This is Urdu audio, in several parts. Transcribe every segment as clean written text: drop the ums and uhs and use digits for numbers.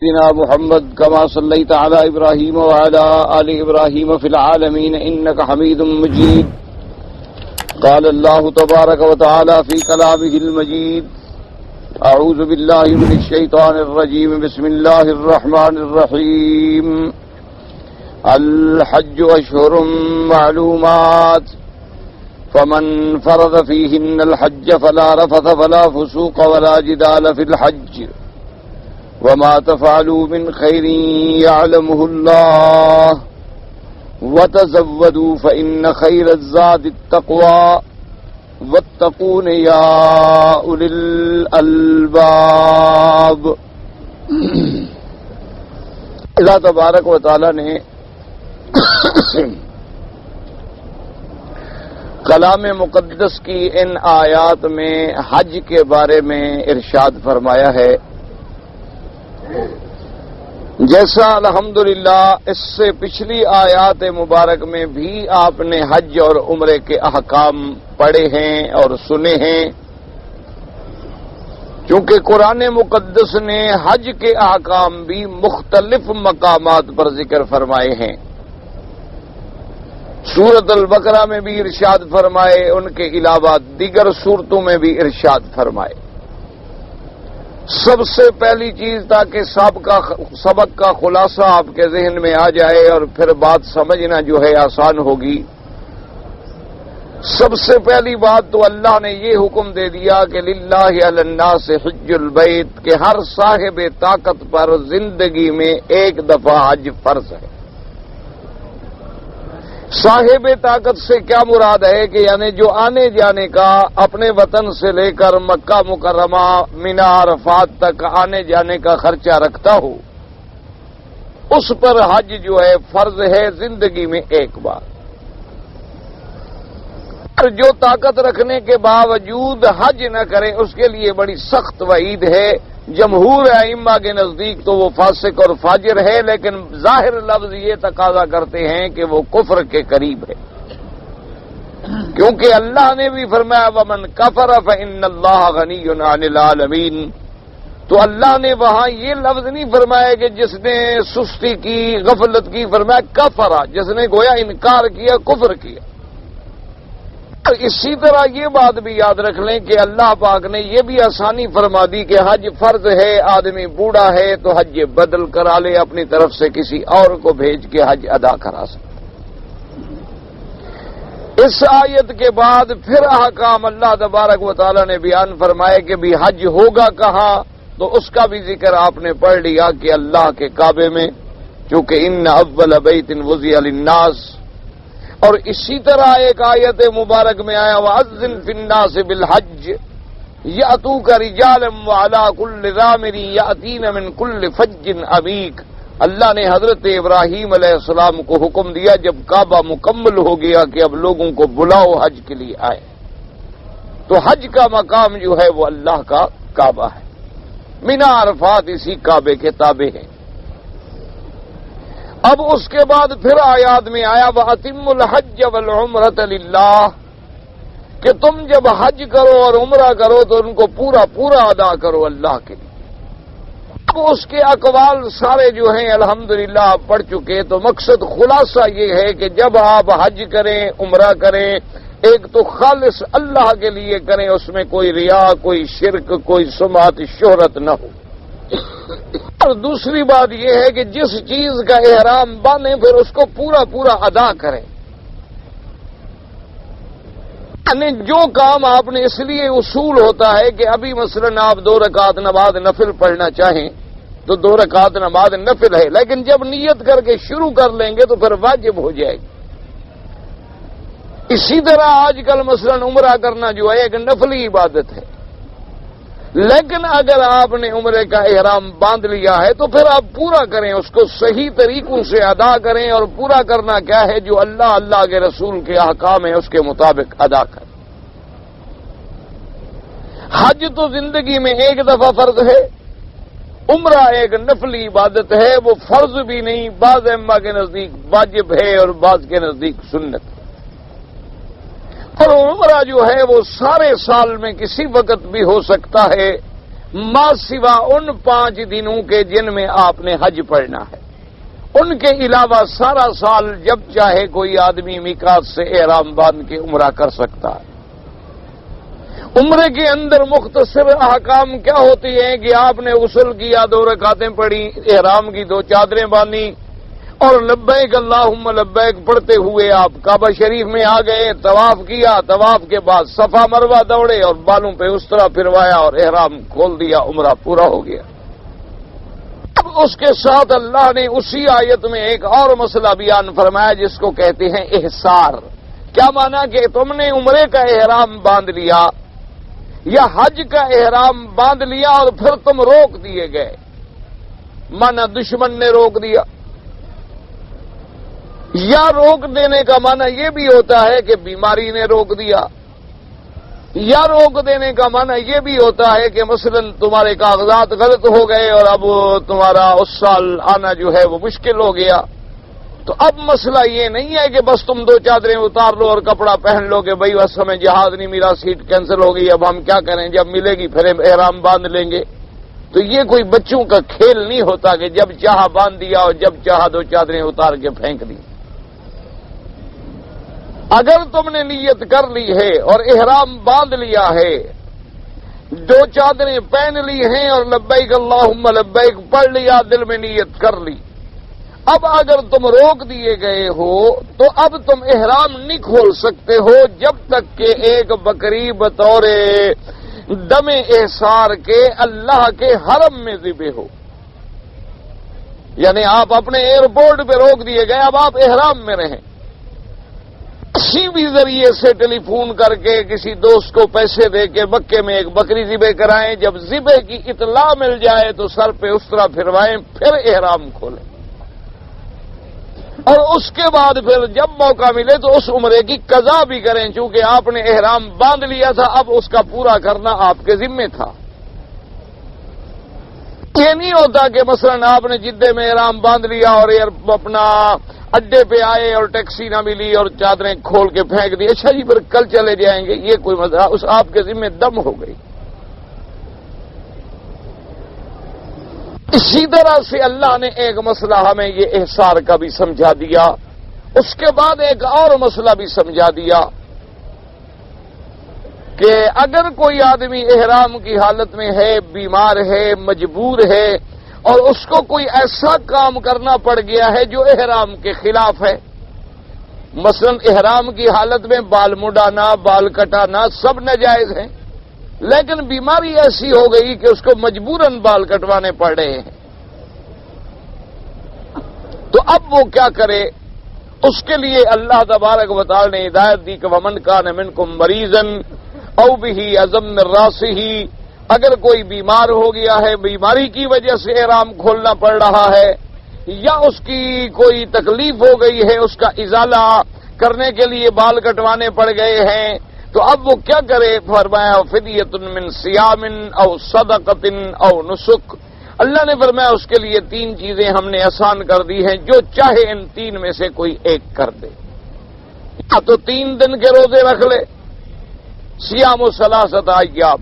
سيدنا محمد كما صليت على إبراهيم وعلى آل إبراهيم في العالمين إنك حميد مجيد. قال الله تبارك وتعالى في كلامه المجيد: أعوذ بالله من الشيطان الرجيم. بسم الله الرحمن الرحيم. الحج أشهر معلومات فمن فرض فيهن الحج فلا رفث ولا فسوق ولا جدال في الحج وما تفعلوا من خير يعلمه الله وتزودوا فإن خير الزاد التقوى واتقون يا أولي الألباب. اللہ تبارک و تعالی نے کلام مقدس کی ان آیات میں حج کے بارے میں ارشاد فرمایا ہے. جیسا الحمدللہ اس سے پچھلی آیات مبارک میں بھی آپ نے حج اور عمرے کے احکام پڑھے ہیں اور سنے ہیں، چونکہ قرآن مقدس نے حج کے احکام بھی مختلف مقامات پر ذکر فرمائے ہیں. سورۃ البقرہ میں بھی ارشاد فرمائے، ان کے علاوہ دیگر سورتوں میں بھی ارشاد فرمائے. سب سے پہلی چیز تاکہ سبق کا خلاصہ آپ کے ذہن میں آ جائے اور پھر بات سمجھنا جو ہے آسان ہوگی، سب سے پہلی بات تو اللہ نے یہ حکم دے دیا کہ للہ علی الناس حج البیت، کہ ہر صاحب طاقت پر زندگی میں ایک دفعہ حج فرض ہے. صاحب طاقت سے کیا مراد ہے کہ یعنی جو آنے جانے کا اپنے وطن سے لے کر مکہ مکرمہ مینا عرفات تک آنے جانے کا خرچہ رکھتا ہو، اس پر حج جو ہے فرض ہے زندگی میں ایک بار. جو طاقت رکھنے کے باوجود حج نہ کرے اس کے لیے بڑی سخت وعید ہے. جمہور ائمہ کے نزدیک تو وہ فاسق اور فاجر ہے، لیکن ظاہر لفظ یہ تقاضا کرتے ہیں کہ وہ کفر کے قریب ہے، کیونکہ اللہ نے بھی فرمایا وَمَنْ كَفَرَ فَإِنَّ اللَّهَ غَنِيٌّ عَنِ الْعَالَمِينَ. تو اللہ نے وہاں یہ لفظ نہیں فرمایا کہ جس نے سستی کی، غفلت کی، فرمایا کفرا، جس نے گویا انکار کیا، کفر کیا. اسی طرح یہ بات بھی یاد رکھ لیں کہ اللہ پاک نے یہ بھی آسانی فرما دی کہ حج فرض ہے، آدمی بوڑھا ہے تو حج بدل کرا لے، اپنی طرف سے کسی اور کو بھیج کے حج ادا کرا سکے. اس آیت کے بعد پھر احکام اللہ تبارک و تعالی نے بیان فرمائے کہ بھی حج ہوگا کہاں، تو اس کا بھی ذکر آپ نے پڑھ لیا کہ اللہ کے کعبے میں، چونکہ ان اول بیت وضع للناس. اور اسی طرح ایک آیت مبارک میں آیا وَأَذِّن فِي النَّاسِ بِالْحَجِّ يَأْتُوكَ رِجَالًا وَعَلَىٰ كُلِّ ضَامِرٍ يَأْتِينَ مِنْ كُلِّ فَجٍّ عَمِيقٍ. اللہ نے حضرت ابراہیم علیہ السلام کو حکم دیا جب کعبہ مکمل ہو گیا کہ اب لوگوں کو بلاؤ حج کے لیے آئے. تو حج کا مقام جو ہے وہ اللہ کا کعبہ ہے. مینا عرفات اسی کعبے کے تابع ہے. اب اس کے بعد پھر آیات میں آیا وَأَتِمُّ الْحَجَّ وَالْعُمْرَةَ لِلَّهِ، کہ تم جب حج کرو اور عمرہ کرو تو ان کو پورا پورا ادا کرو اللہ کے لیے. اب اس کے اقوال سارے جو ہیں الحمدللہ آپ پڑھ چکے. تو مقصد خلاصہ یہ ہے کہ جب آپ حج کریں، عمرہ کریں، ایک تو خالص اللہ کے لیے کریں، اس میں کوئی ریا، کوئی شرک، کوئی سمعت، شہرت نہ ہو. اور دوسری بات یہ ہے کہ جس چیز کا احرام باندھیں پھر اس کو پورا پورا ادا کریں. یعنی جو کام آپ نے، اس لیے اصول ہوتا ہے کہ ابھی مثلا آپ 2 رکعت نماز نفل پڑھنا چاہیں تو 2 رکعت نماز نفل ہے، لیکن جب نیت کر کے شروع کر لیں گے تو پھر واجب ہو جائے گی. اسی طرح آج کل مثلا عمرہ کرنا جو ہے ایک نفلی عبادت ہے، لیکن اگر آپ نے عمرے کا احرام باندھ لیا ہے تو پھر آپ پورا کریں، اس کو صحیح طریقوں سے ادا کریں. اور پورا کرنا کیا ہے؟ جو اللہ کے رسول کے احکام ہیں اس کے مطابق ادا کریں. حج تو زندگی میں ایک دفعہ فرض ہے، عمرہ ایک نفلی عبادت ہے، وہ فرض بھی نہیں، بعض ائمہ کے نزدیک واجب ہے اور بعض کے نزدیک سنت ہے. اور عمرہ جو ہے وہ سارے سال میں کسی وقت بھی ہو سکتا ہے، ما سوا ان 5 دنوں کے جن میں آپ نے حج پڑھنا ہے، ان کے علاوہ سارا سال جب چاہے کوئی آدمی میقات سے احرام باندھ کے عمرہ کر سکتا ہے۔ عمرے کے اندر مختصر احکام کیا ہوتی ہیں کہ آپ نے غسل کیا، 2 رکعتیں پڑھی، احرام کی 2 چادریں باندھی اور لبیک اللہم لبیک پڑھتے ہوئے آپ کعبہ شریف میں آ گئے، طواف کیا، طواف کے بعد صفا مروہ دوڑے اور بالوں پہ اس طرح پھروایا اور احرام کھول دیا، عمرہ پورا ہو گیا۔ اب اس کے ساتھ اللہ نے اسی آیت میں ایک اور مسئلہ بیان فرمایا جس کو کہتے ہیں احصار۔ کیا مانا کہ تم نے عمرے کا احرام باندھ لیا یا حج کا احرام باندھ لیا اور پھر تم روک دیے گئے، مانا دشمن نے روک دیا، یا روک دینے کا مانا یہ بھی ہوتا ہے کہ بیماری نے روک دیا، یا روک دینے کا معنی یہ بھی ہوتا ہے کہ مثلا تمہارے کاغذات غلط ہو گئے اور اب تمہارا اس سال آنا جو ہے وہ مشکل ہو گیا۔ تو اب مسئلہ یہ نہیں ہے کہ بس تم 2 چادریں اتار لو اور کپڑا پہن لو کہ بھائی بس ہمیں جہاز نہیں ملا، سیٹ کینسل ہو گئی، اب ہم کیا کریں، جب ملے گی پھر احرام باندھ لیں گے۔ تو یہ کوئی بچوں کا کھیل نہیں ہوتا کہ جب چاہا باندھ دیا اور جب چاہا 2 چادریں اتار کے پھینک دی۔ اگر تم نے نیت کر لی ہے اور احرام باندھ لیا ہے، 2 چادریں پہن لی ہیں اور لبیک اللہم لبیک پڑھ لیا، دل میں نیت کر لی، اب اگر تم روک دیے گئے ہو تو اب تم احرام نہیں کھول سکتے ہو جب تک کہ ایک بکری بطور دم احصار کے اللہ کے حرم میں ذبح ہو۔ یعنی آپ اپنے ایئرپورٹ پہ روک دیے گئے، اب آپ احرام میں رہیں، کسی بھی ذریعے سے ٹیلی فون کر کے کسی دوست کو پیسے دے کے مکے میں ایک بکری ذبح کرائیں، جب ذبح کی اطلاع مل جائے تو سر پہ اس طرح پھروائیں، پھر احرام کھولیں، اور اس کے بعد پھر جب موقع ملے تو اس عمرے کی قضا بھی کریں، چونکہ آپ نے احرام باندھ لیا تھا، اب اس کا پورا کرنا آپ کے ذمے تھا۔ یہ نہیں ہوتا کہ مثلا آپ نے جدے میں احرام باندھ لیا اور اپنا اڈے پہ آئے اور ٹیکسی نہ ملی اور چادریں کھول کے پھینک دی، اچھا جی پھر کل چلے جائیں گے، یہ کوئی مسئلہ، اس آپ کے ذمہ دم ہو گئی۔ اسی طرح سے اللہ نے ایک مسئلہ ہمیں یہ احصار کا بھی سمجھا دیا، اس کے بعد ایک اور مسئلہ بھی سمجھا دیا کہ اگر کوئی آدمی احرام کی حالت میں ہے، بیمار ہے، مجبور ہے اور اس کو کوئی ایسا کام کرنا پڑ گیا ہے جو احرام کے خلاف ہے، مثلا احرام کی حالت میں بال مڈانا، بال کٹانا سب ناجائز ہیں، لیکن بیماری ایسی ہو گئی کہ اس کو مجبوراً بال کٹوانے پڑ رہے ہیں، تو اب وہ کیا کرے؟ اس کے لیے اللہ تبارک و تعالی نے ہدایت دی کہ ومن کان منکم مریضا او بہ اذى من راسہ، اگر کوئی بیمار ہو گیا ہے، بیماری کی وجہ سے احرام کھولنا پڑ رہا ہے، یا اس کی کوئی تکلیف ہو گئی ہے، اس کا ازالہ کرنے کے لیے بال کٹوانے پڑ گئے ہیں، تو اب وہ کیا کرے؟ فرمایا فدیۃ من صیام او صدقۃ او نسک، اللہ نے فرمایا اس کے لیے 3 چیزیں ہم نے آسان کر دی ہیں، جو چاہے ان 3 میں سے کوئی ایک کر دے، یا تو 3 دن کے روزے رکھ لے، صیام و 3 ایام،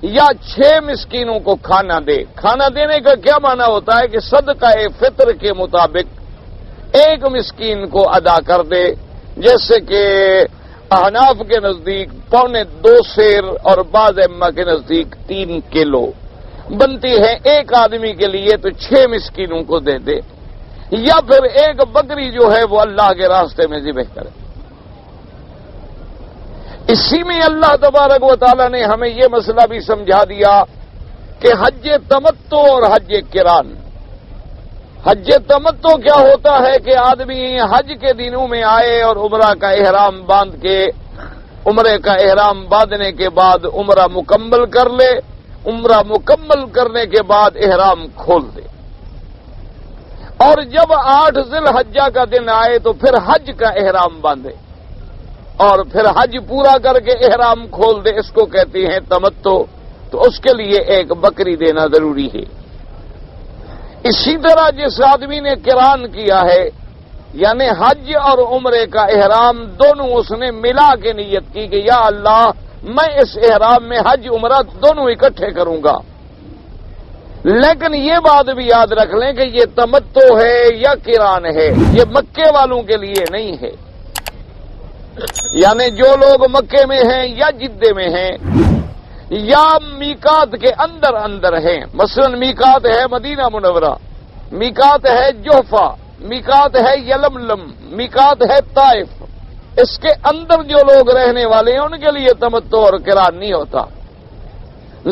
یا 6 مسکینوں کو کھانا دے۔ کھانا دینے کا کیا معنی ہوتا ہے کہ صدقہ فطر کے مطابق 1 مسکین کو ادا کر دے، جیسے کہ احناف کے نزدیک 2.25 سیر اور بعض ائمہ کے نزدیک 3 کلو بنتی ہے ایک آدمی کے لیے، تو 6 مسکینوں کو دے دے، یا پھر 1 بکری جو ہے وہ اللہ کے راستے میں ذبح کرے۔ اسی میں اللہ تبارک و تعالی نے ہمیں یہ مسئلہ بھی سمجھا دیا کہ حج تمتع اور حج قران۔ حج تمتع کیا ہوتا ہے کہ آدمی حج کے دنوں میں آئے اور عمرہ کا احرام باندھ کے، عمرے کا احرام باندھنے کے بعد عمرہ مکمل کر لے، عمرہ مکمل کرنے کے بعد احرام کھول دے، اور جب 8 ذی الحجہ کا دن آئے تو پھر حج کا احرام باندھے اور پھر حج پورا کر کے احرام کھول دے، اس کو کہتے ہیں تمتع۔ تو اس کے لیے 1 بکری دینا ضروری ہے۔ اسی طرح جس آدمی نے قران کیا ہے، یعنی حج اور عمرے کا احرام دونوں اس نے ملا کے نیت کی کہ یا اللہ میں اس احرام میں حج عمرہ دونوں اکٹھے کروں گا، لیکن یہ بات بھی یاد رکھ لیں کہ یہ تمتع ہے یا قران ہے، یہ مکے والوں کے لیے نہیں ہے، یعنی جو لوگ مکے میں ہیں یا جدے میں ہیں یا میقات کے اندر ہیں، مثلا میقات ہے مدینہ منورہ، میقات ہے جوفہ، میقات ہے یلملم، میقات ہے طائف، اس کے اندر جو لوگ رہنے والے ہیں ان کے لیے تمتع اور قران نہیں ہوتا۔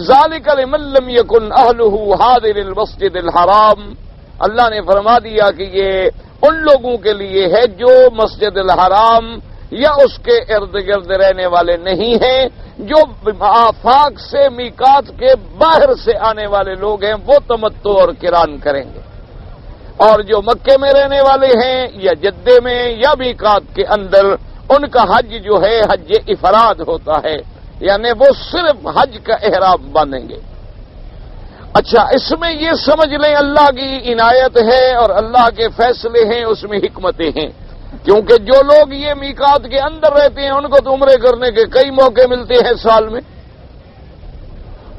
ذالک لمن لم یکن اہلہ حاضر المسجد الحرام، اللہ نے فرما دیا کہ یہ ان لوگوں کے لیے ہے جو مسجد الحرام یا اس کے ارد گرد رہنے والے نہیں ہیں، جو آفاق سے میقات کے باہر سے آنے والے لوگ ہیں وہ تمتع اور قران کریں گے، اور جو مکے میں رہنے والے ہیں یا جدے میں یا میقات کے اندر ان کا حج جو ہے حج افراد ہوتا ہے، یعنی وہ صرف حج کا احرام باندھیں گے۔ اچھا، اس میں یہ سمجھ لیں اللہ کی عنایت ہے اور اللہ کے فیصلے ہیں، اس میں حکمتیں ہیں، کیونکہ جو لوگ یہ میقات کے اندر رہتے ہیں ان کو تو عمرے کرنے کے کئی موقع ملتے ہیں سال میں،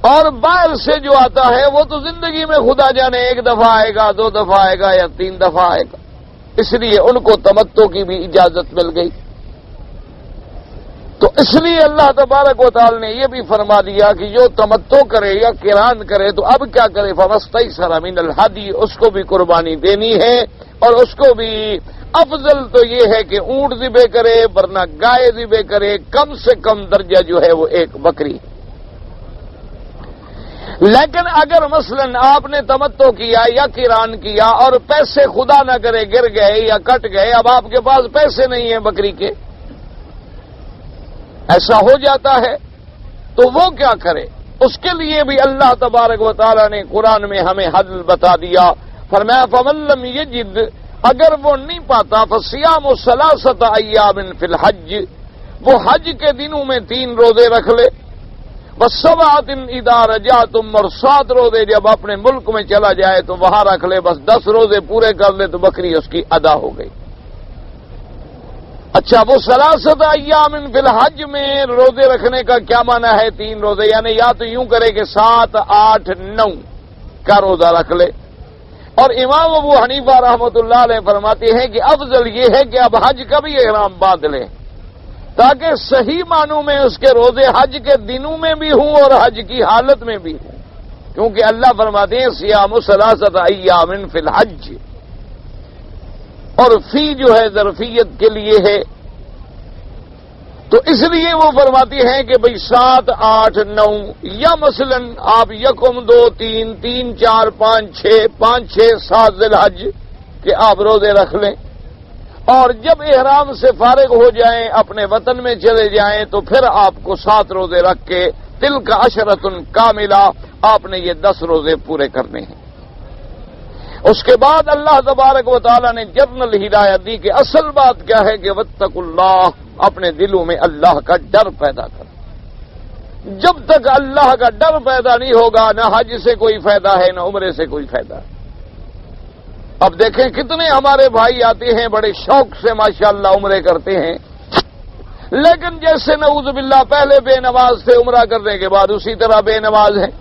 اور باہر سے جو آتا ہے وہ تو زندگی میں خدا جانے ایک دفعہ آئے گا، 2 دفعہ آئے گا یا 3 دفعہ آئے گا، اس لیے ان کو تمتع کی بھی اجازت مل گئی۔ تو اس لیے اللہ تبارک و تعالی نے یہ بھی فرما دیا کہ جو تمتع کرے یا قران کرے تو اب کیا کرے، فَمَسْتَيْسَرَ مِنَ الْهَدْيِ، اس کو بھی قربانی دینی ہے، اور اس کو بھی افضل تو یہ ہے کہ اونٹ ذبح کرے، ورنہ گائے ذبح کرے، کم سے کم درجہ جو ہے وہ ایک بکری۔ لیکن اگر مثلا آپ نے تمتع کیا یا قران کیا اور پیسے خدا نہ کرے گر گئے یا کٹ گئے، اب آپ کے پاس پیسے نہیں ہیں بکری کے، ایسا ہو جاتا ہے، تو وہ کیا کرے؟ اس کے لیے بھی اللہ تبارک و تعالی نے قرآن میں ہمیں حل بتا دیا، فرمایا فَمَن لَّمْ يَجِدْ، اگر وہ نہیں پاتا فَصِيَامُ ثَلَاثَةَ أَيَّامٍ فِي الْحَجِّ، وہ حج کے دنوں میں 3 روزے رکھ لے، وَسَبْعَةٍ إِذَا رَجَعْتُمْ، اور 7 روزے جب اپنے ملک میں چلا جائے تو وہاں رکھ لے، بس 10 روزے پورے کر لے تو بکری اس کی ادا ہو گئی۔ اچھا، وہ 3 ایام فی الحج میں روزے رکھنے کا کیا معنی ہے؟ 3 روزے، یعنی یا تو یوں کرے کہ 7، 8، 9 کا روزہ رکھ لے، اور امام ابو حنیفہ رحمۃ اللہ علیہ فرماتے ہیں کہ افضل یہ ہے کہ اب حج کا بھی احرام باندھ لے، تاکہ صحیح معنوں میں اس کے روزے حج کے دنوں میں بھی ہوں اور حج کی حالت میں بھی ہوں، کیونکہ اللہ فرماتے ہیں صیام 3 ایام فی الحج، اور فی جو ہے ظرفیت کے لیے ہے، تو اس لیے وہ فرماتی ہیں کہ بھئی 7، 8، 9، یا مثلا آپ 1، 2، 3، 3، 4، 5، 6، 5، 6، 7 ذی الحج کہ آپ روزے رکھ لیں، اور جب احرام سے فارغ ہو جائیں اپنے وطن میں چلے جائیں تو پھر آپ کو 7 روزے رکھ کے تلک عشرۃ کاملہ، آپ نے یہ 10 روزے پورے کرنے ہیں۔ اس کے بعد اللہ تبارک و تعالی نے جنرل ہدایت دی کہ اصل بات کیا ہے کہ واتقوا اللہ، اپنے دلوں میں اللہ کا ڈر پیدا کرو۔ جب تک اللہ کا ڈر پیدا نہیں ہوگا نہ حج سے کوئی فائدہ ہے نہ عمرے سے کوئی فائدہ ہے۔ اب دیکھیں کتنے ہمارے بھائی آتے ہیں بڑے شوق سے ماشاءاللہ عمرے کرتے ہیں، لیکن جیسے نعوذ باللہ پہلے بے نماز تھے، عمرہ کرنے کے بعد اسی طرح بے نماز ہیں،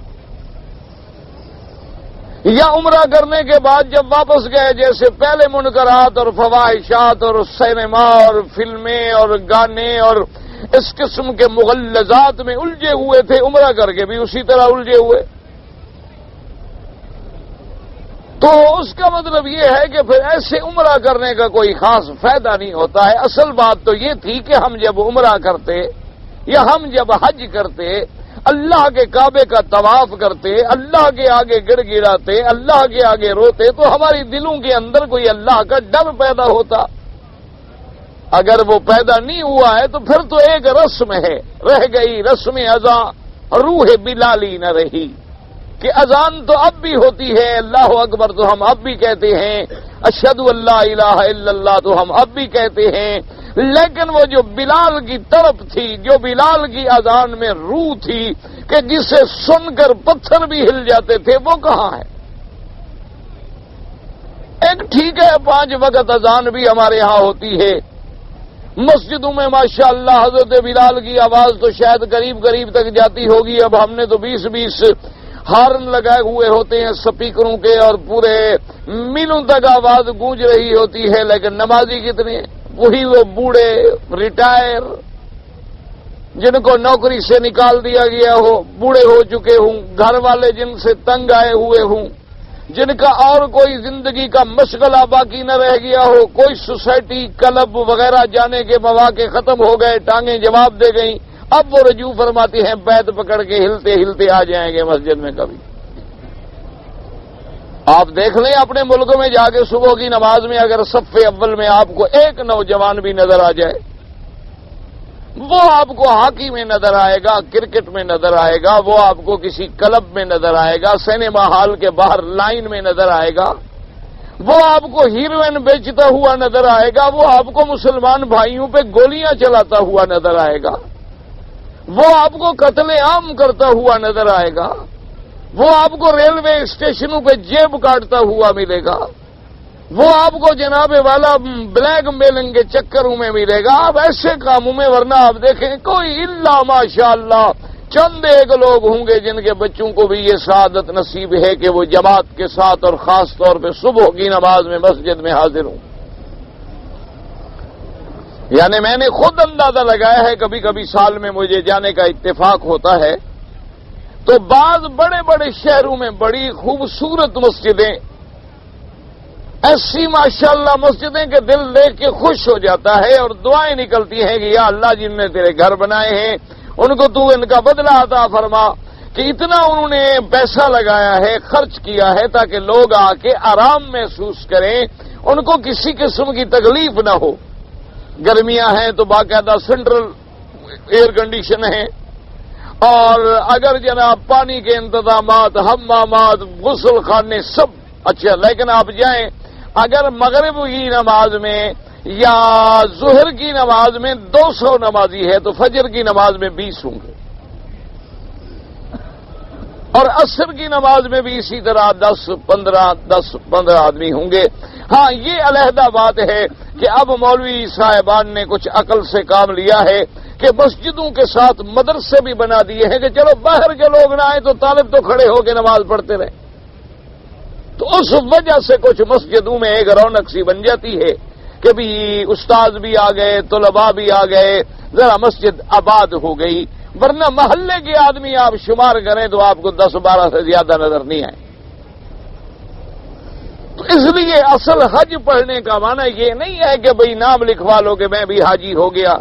یا عمرہ کرنے کے بعد جب واپس گئے جیسے پہلے منکرات اور فواحشات اور سینما اور فلمیں اور گانے اور اس قسم کے مغلظات میں الجھے ہوئے تھے، عمرہ کر کے بھی اسی طرح الجھے ہوئے۔ تو اس کا مطلب یہ ہے کہ پھر ایسے عمرہ کرنے کا کوئی خاص فائدہ نہیں ہوتا ہے۔ اصل بات تو یہ تھی کہ ہم جب عمرہ کرتے یا ہم جب حج کرتے، اللہ کے کعبے کا طواف کرتے، اللہ کے آگے گڑ گڑاتے، اللہ کے آگے روتے، تو ہماری دلوں کے اندر کوئی اللہ کا ڈر پیدا ہوتا۔ اگر وہ پیدا نہیں ہوا ہے تو پھر تو ایک رسم ہے، رہ گئی رسم اذان، روح بلالی نہ رہی، کہ اذان تو اب بھی ہوتی ہے، اللہ اکبر تو ہم اب بھی کہتے ہیں، اشہد ان لا الہ الا اللہ تو ہم اب بھی کہتے ہیں، لیکن وہ جو بلال کی طرف تھی، جو بلال کی اذان میں روح تھی کہ جسے سن کر پتھر بھی ہل جاتے تھے، وہ کہاں ہے؟ ایک ٹھیک ہے 5 وقت اذان بھی ہمارے ہاں ہوتی ہے، مسجدوں میں ماشاءاللہ حضرت بلال کی آواز تو شاید قریب قریب تک جاتی ہوگی، اب ہم نے تو 20 ہارن لگائے ہوئے ہوتے ہیں سپیکروں کے اور پورے میلوں تک آواز گونج رہی ہوتی ہے، لیکن نمازی کتنے ہیں؟ وہی وہ بوڑھے ریٹائر جن کو نوکری سے نکال دیا گیا ہو، بوڑھے ہو چکے ہوں، گھر والے جن سے تنگ آئے ہوئے ہوں، جن کا اور کوئی زندگی کا مشغلہ باقی نہ رہ گیا ہو، کوئی سوسائٹی کلب وغیرہ جانے کے مواقع ختم ہو گئے، ٹانگیں جواب دے گئیں، اب وہ رجوع فرماتی ہیں بیت پکڑ کے ہلتے ہلتے آ جائیں گے مسجد میں کبھی۔ آپ دیکھ لیں اپنے ملک میں جا کے صبح کی نماز میں اگر صف اول میں آپ کو ایک نوجوان بھی نظر آ جائے، وہ آپ کو ہاکی میں نظر آئے گا، کرکٹ میں نظر آئے گا، وہ آپ کو کسی کلب میں نظر آئے گا، سینما ہال کے باہر لائن میں نظر آئے گا، وہ آپ کو ہیروئن بیچتا ہوا نظر آئے گا، وہ آپ کو مسلمان بھائیوں پہ گولیاں چلاتا ہوا نظر آئے گا، وہ آپ کو قتل عام کرتا ہوا نظر آئے گا، وہ آپ کو ریلوے اسٹیشنوں پہ جیب کاٹتا ہوا ملے گا، وہ آپ کو جناب والا بلیک میلنگ کے چکروں میں ملے گا، آپ ایسے کاموں میں، ورنہ آپ دیکھیں کوئی الا ماشاء اللہ چند ایک لوگ ہوں گے جن کے بچوں کو بھی یہ سعادت نصیب ہے کہ وہ جماعت کے ساتھ اور خاص طور پہ صبح کی نماز میں مسجد میں حاضر ہوں۔ یعنی میں نے خود اندازہ لگایا ہے، کبھی کبھی سال میں مجھے جانے کا اتفاق ہوتا ہے تو بعض بڑے بڑے شہروں میں بڑی خوبصورت مسجدیں، ایسی ماشاءاللہ مسجدیں کہ دل دیکھ کے خوش ہو جاتا ہے اور دعائیں نکلتی ہیں کہ یا اللہ جن نے تیرے گھر بنائے ہیں ان کو تو ان کا بدلہ عطا فرما، کہ اتنا انہوں نے پیسہ لگایا ہے، خرچ کیا ہے تاکہ لوگ آ کے آرام محسوس کریں، ان کو کسی قسم کی تکلیف نہ ہو۔ گرمیاں ہیں تو باقاعدہ سینٹرل ایئر کنڈیشن ہے، اور اگر جناب پانی کے انتظامات، حمامات، غسل خانے سب اچھا، لیکن آپ جائیں اگر مغرب کی نماز میں یا ظہر کی نماز میں 200 نمازی ہے تو فجر کی نماز میں 20 ہوں گے، اور عصر کی نماز میں بھی اسی طرح 10-15 آدمی ہوں گے۔ ہاں یہ علیحدہ بات ہے کہ اب مولوی صاحبان نے کچھ عقل سے کام لیا ہے کہ مسجدوں کے ساتھ مدرسے بھی بنا دیے ہیں کہ چلو باہر کے لوگ نہ آئے تو طالب تو کھڑے ہو کے نماز پڑھتے رہے، تو اس وجہ سے کچھ مسجدوں میں ایک رونق سی بن جاتی ہے کہ بھی استاد بھی آ گئے، طلباء بھی آ گئے، ذرا مسجد آباد ہو گئی، ورنہ محلے کے آدمی آپ شمار کریں تو آپ کو 10-12 سے زیادہ نظر نہیں آئے۔ تو اس لیے اصل حج پڑھنے کا معنی یہ نہیں ہے کہ بھئی نام لکھوا لو کہ میں بھی حاجی ہو گیا۔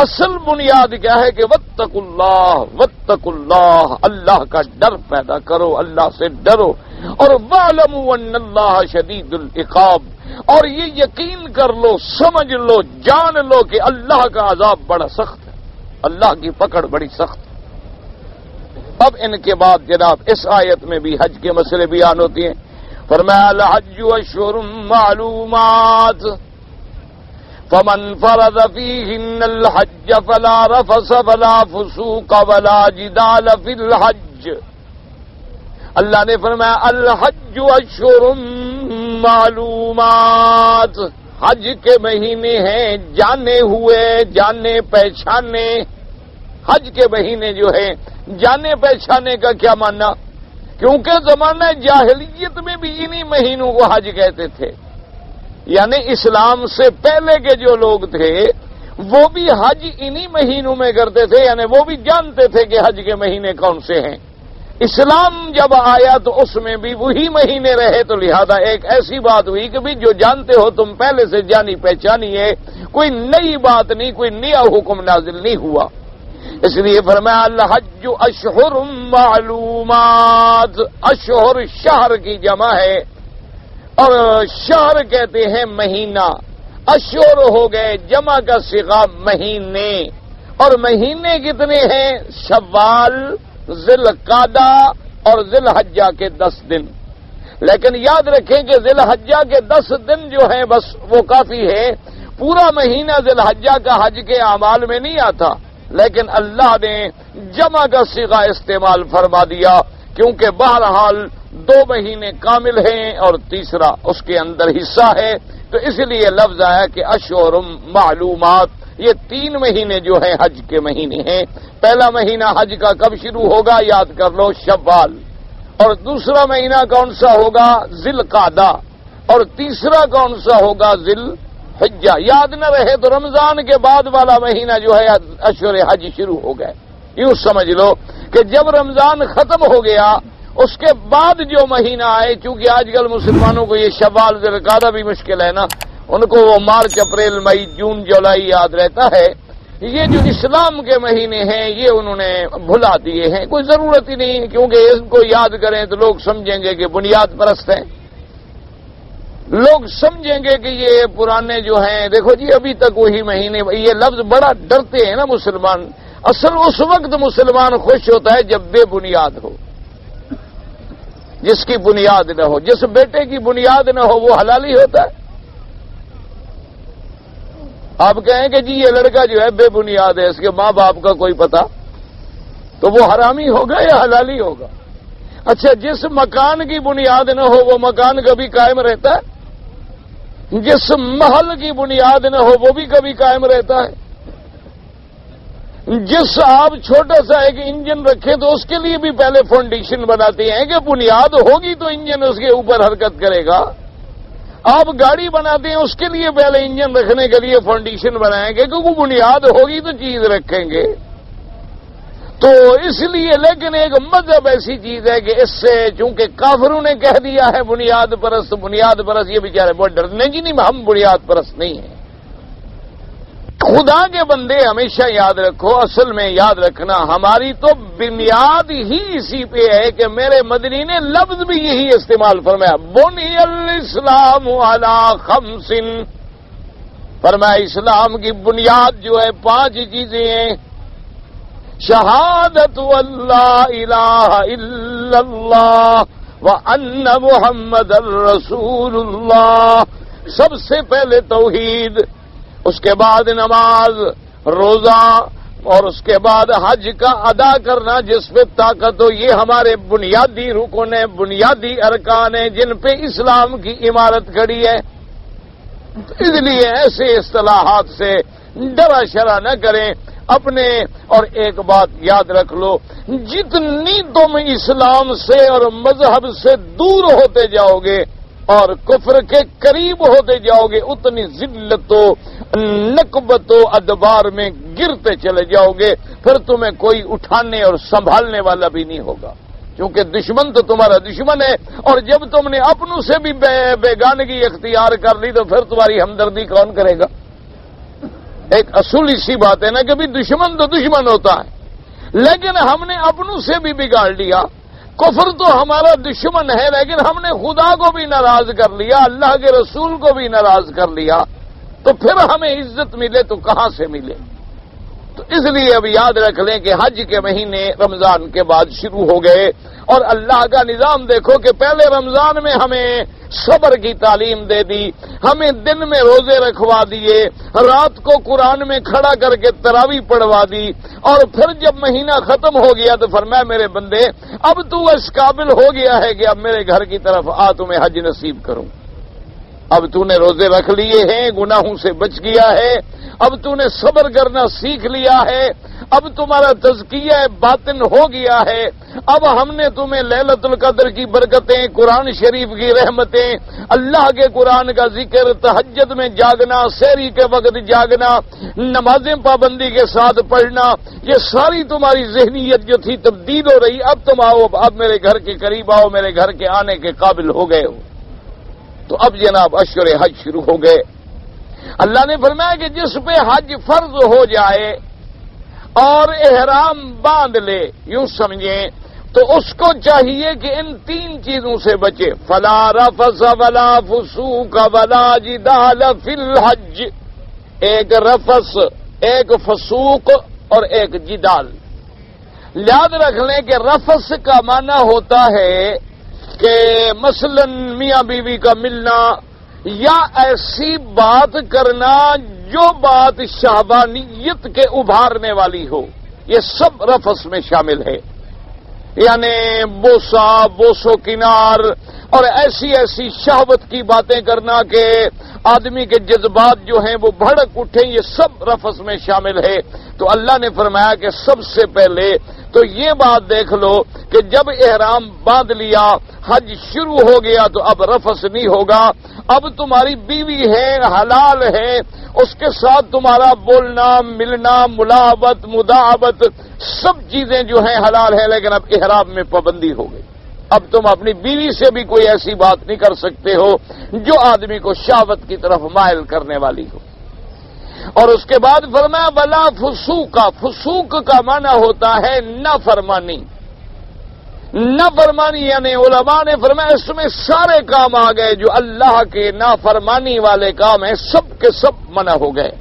اصل بنیاد کیا ہے کہ واتقوا اللہ، اللہ کا ڈر پیدا کرو، اللہ سے ڈرو، اور واعلموا ان اللہ شدید العقاب، اور یہ یقین کر لو، سمجھ لو، جان لو کہ اللہ کا عذاب بڑا سخت ہے، اللہ کی پکڑ بڑی سخت ہے۔ اب ان کے بعد جناب اس آیت میں بھی حج کے مسئلے بیان ہوتے ہیں۔ فرمایا الحج اشہر معلومات فمن فرض فیہن الحج فلا رفث ولا فسوق ولا جدال فی الحج۔ اللہ نے فرمایا الحج اشہر معلومات، حج کے مہینے ہیں جانے ہوئے، جانے پہچانے۔ حج کے مہینے جو ہیں جانے پہچانے کا کیا ماننا؟ کیونکہ زمانہ جاہلیت میں بھی انہی مہینوں کو حج کہتے تھے، یعنی اسلام سے پہلے کے جو لوگ تھے وہ بھی حج انہی مہینوں میں کرتے تھے، یعنی وہ بھی جانتے تھے کہ حج کے مہینے کون سے ہیں۔ اسلام جب آیا تو اس میں بھی وہی مہینے رہے، تو لہذا ایک ایسی بات ہوئی کہ بھی جو جانتے ہو تم پہلے سے جانی پہچانی ہے، کوئی نئی بات نہیں، کوئی نیا حکم نازل نہیں ہوا۔ اس لیے فرمایا الحج اشہر معلومات، اشہر شہر کی جمع ہے، اور شہر کہتے ہیں مہینہ، اشہر ہو گئے جمع کا صیغہ مہینے، اور مہینے کتنے ہیں؟ شوال، ذی القعدہ اور ذی الحجہ کے 10 دن۔ لیکن یاد رکھیں کہ ذی الحجہ کے 10 دن جو ہیں بس وہ کافی ہے، پورا مہینہ ذی الحجہ کا حج کے اعمال میں نہیں آتا، لیکن اللہ نے جمع کا صیغہ استعمال فرما دیا، کیونکہ بہرحال 2 مہینے کامل ہیں اور تیسرا اس کے اندر حصہ ہے، تو اس لیے لفظ آیا کہ اشہر معلومات۔ یہ 3 مہینے جو ہیں حج کے مہینے ہیں۔ پہلا مہینہ حج کا کب شروع ہوگا؟ یاد کر لو، شوال۔ اور دوسرا مہینہ کون سا ہوگا؟ ذی القعدہ۔ اور تیسرا کون سا ہوگا؟ ذی الحجہ۔ یاد نہ رہے تو رمضان کے بعد والا مہینہ جو ہے اشہر حج شروع ہو گئے۔ یوں سمجھ لو کہ جب رمضان ختم ہو گیا اس کے بعد جو مہینہ آئے، چونکہ آج کل مسلمانوں کو یہ شوال ذی القعدہ بھی مشکل ہے نا، ان کو وہ مارچ اپریل مئی جون جولائی یاد رہتا ہے۔ یہ جو اسلام کے مہینے ہیں یہ انہوں نے بھلا دیے ہیں، کوئی ضرورت ہی نہیں، کیونکہ ان کو یاد کریں تو لوگ سمجھیں گے کہ بنیاد پرست ہیں، لوگ سمجھیں گے کہ یہ پرانے جو ہیں۔ دیکھو جی ابھی تک وہی مہینے، یہ لفظ بڑا ڈرتے ہیں نا مسلمان۔ اصل اس وقت مسلمان خوش ہوتا ہے جب بے بنیاد ہو، جس کی بنیاد نہ ہو۔ جس بیٹے کی بنیاد نہ ہو وہ حلالی ہوتا ہے۔ آپ کہیں کہ جی یہ لڑکا جو ہے بے بنیاد ہے، اس کے ماں باپ کا کوئی پتہ، تو وہ حرامی ہوگا یا حلالی ہوگا؟ اچھا، جس مکان کی بنیاد نہ ہو وہ مکان کبھی قائم رہتا ہے؟ جس محل کی بنیاد نہ ہو وہ بھی کبھی قائم رہتا ہے؟ جس آپ چھوٹا سا ایک انجن رکھیں تو اس کے لیے بھی پہلے فاؤنڈیشن بناتے ہیں کہ بنیاد ہوگی تو انجن اس کے اوپر حرکت کرے گا۔ آپ گاڑی بناتے ہیں اس کے لیے پہلے انجن رکھنے کے لیے فاؤنڈیشن بنائیں گے، کیونکہ بنیاد ہوگی تو چیز رکھیں گے۔ تو اس لیے لیکن ایک مذہب ایسی چیز ہے کہ اس سے چونکہ کافروں نے کہہ دیا ہے بنیاد پرست، یہ بیچارے بہت ڈرتے ہیں جی نہیں ہم بنیاد پرست نہیں ہیں۔ خدا کے بندے ہمیشہ یاد رکھو، اصل میں یاد رکھنا ہماری تو بنیاد ہی اسی پہ ہے کہ میرے مدنی نے لفظ بھی یہی استعمال فرمایا، بنی الاسلام علی 5، فرمایا اسلام کی بنیاد جو ہے 5 چیزیں ہیں۔ شہادت اللہ الہ الا اللہ وان محمد الرسول اللہ، سب سے پہلے توحید، اس کے بعد نماز، روزہ، اور اس کے بعد حج کا ادا کرنا جس پہ طاقت ہو۔ یہ ہمارے بنیادی رکن ہیں، بنیادی ارکان ہیں جن پہ اسلام کی عمارت کھڑی ہے۔ اس لیے ایسے اصطلاحات سے ڈرا شرا نہ کریں اپنے۔ اور ایک بات یاد رکھ لو، جتنی تم اسلام سے اور مذہب سے دور ہوتے جاؤ گے اور کفر کے قریب ہوتے جاؤ گے اتنی ذلت و نکبت و ادبار میں گرتے چلے جاؤ گے، پھر تمہیں کوئی اٹھانے اور سنبھالنے والا بھی نہیں ہوگا، کیونکہ دشمن تو تمہارا دشمن ہے۔ اور جب تم نے اپنوں سے بھی بیگانگی اختیار کر لی تو پھر تمہاری ہمدردی کون کرے گا؟ ایک اصولی سی بات ہے نا کہ بھی دشمن تو دشمن ہوتا ہے، لیکن ہم نے اپنوں سے بھی بگاڑ لیا۔ کفر تو ہمارا دشمن ہے لیکن ہم نے خدا کو بھی ناراض کر لیا، اللہ کے رسول کو بھی ناراض کر لیا، تو پھر ہمیں عزت ملے تو کہاں سے ملے؟ تو اس لیے اب یاد رکھ لیں کہ حج کے مہینے رمضان کے بعد شروع ہو گئے، اور اللہ کا نظام دیکھو کہ پہلے رمضان میں ہمیں صبر کی تعلیم دے دی، ہمیں دن میں روزے رکھوا دیے، رات کو قرآن میں کھڑا کر کے تراویح پڑھوا دی، اور پھر جب مہینہ ختم ہو گیا تو فرمایا میرے بندے اب تو اس قابل ہو گیا ہے کہ اب میرے گھر کی طرف آ، تمہیں حج نصیب کروں۔ اب تو نے روزے رکھ لیے ہیں، گناہوں سے بچ گیا ہے، اب تو نے صبر کرنا سیکھ لیا ہے، اب تمہارا تزکیہ باطن ہو گیا ہے، اب ہم نے تمہیں لیلۃ القدر کی برکتیں، قرآن شریف کی رحمتیں، اللہ کے قرآن کا ذکر، تہجد میں جاگنا، سحری کے وقت جاگنا، نمازیں پابندی کے ساتھ پڑھنا، یہ ساری تمہاری ذہنیت جو تھی تبدیل ہو رہی۔ اب تم آؤ، اب میرے گھر کے قریب آؤ، میرے گھر کے آنے کے قابل ہو گئے ہو۔ تو اب جناب اشہر حج شروع ہو گئے۔ اللہ نے فرمایا کہ جس پہ حج فرض ہو جائے اور احرام باندھ لے، یوں سمجھیں تو اس کو چاہیے کہ ان 3 چیزوں سے بچے، فلا رفث ولا فسوق ولا جدال فی الحج، ایک رفث، ایک فسوق اور ایک جدال۔ یاد رکھ لیں کہ رفث کا معنی ہوتا ہے کہ مثلا میاں بیوی کا ملنا یا ایسی بات کرنا جو بات شہوانیت کے ابھارنے والی ہو، یہ سب رفث میں شامل ہے۔ یعنی بوسہ، بوسو کنار اور ایسی ایسی شہوت کی باتیں کرنا کہ آدمی کے جذبات جو ہیں وہ بھڑک اٹھیں، یہ سب رفث میں شامل ہے۔ تو اللہ نے فرمایا کہ سب سے پہلے تو یہ بات دیکھ لو کہ جب احرام باندھ لیا، حج شروع ہو گیا تو اب رفث نہیں ہوگا۔ اب تمہاری بیوی ہے، حلال ہے، اس کے ساتھ تمہارا بولنا، ملنا، ملاعبت، مداعبت سب چیزیں جو ہیں حلال ہیں، لیکن اب احرام میں پابندی ہو گئی۔ اب تم اپنی بیوی سے بھی کوئی ایسی بات نہیں کر سکتے ہو جو آدمی کو شہوت کی طرف مائل کرنے والی ہو۔ اور اس کے بعد فرمایا ولا فسوق، فسوق کا معنی ہوتا ہے نافرمانی۔ نافرمانی یعنی علماء نے فرمایا اس میں سارے کام آ گئے جو اللہ کے نافرمانی والے کام ہیں، سب کے سب منع ہو گئے،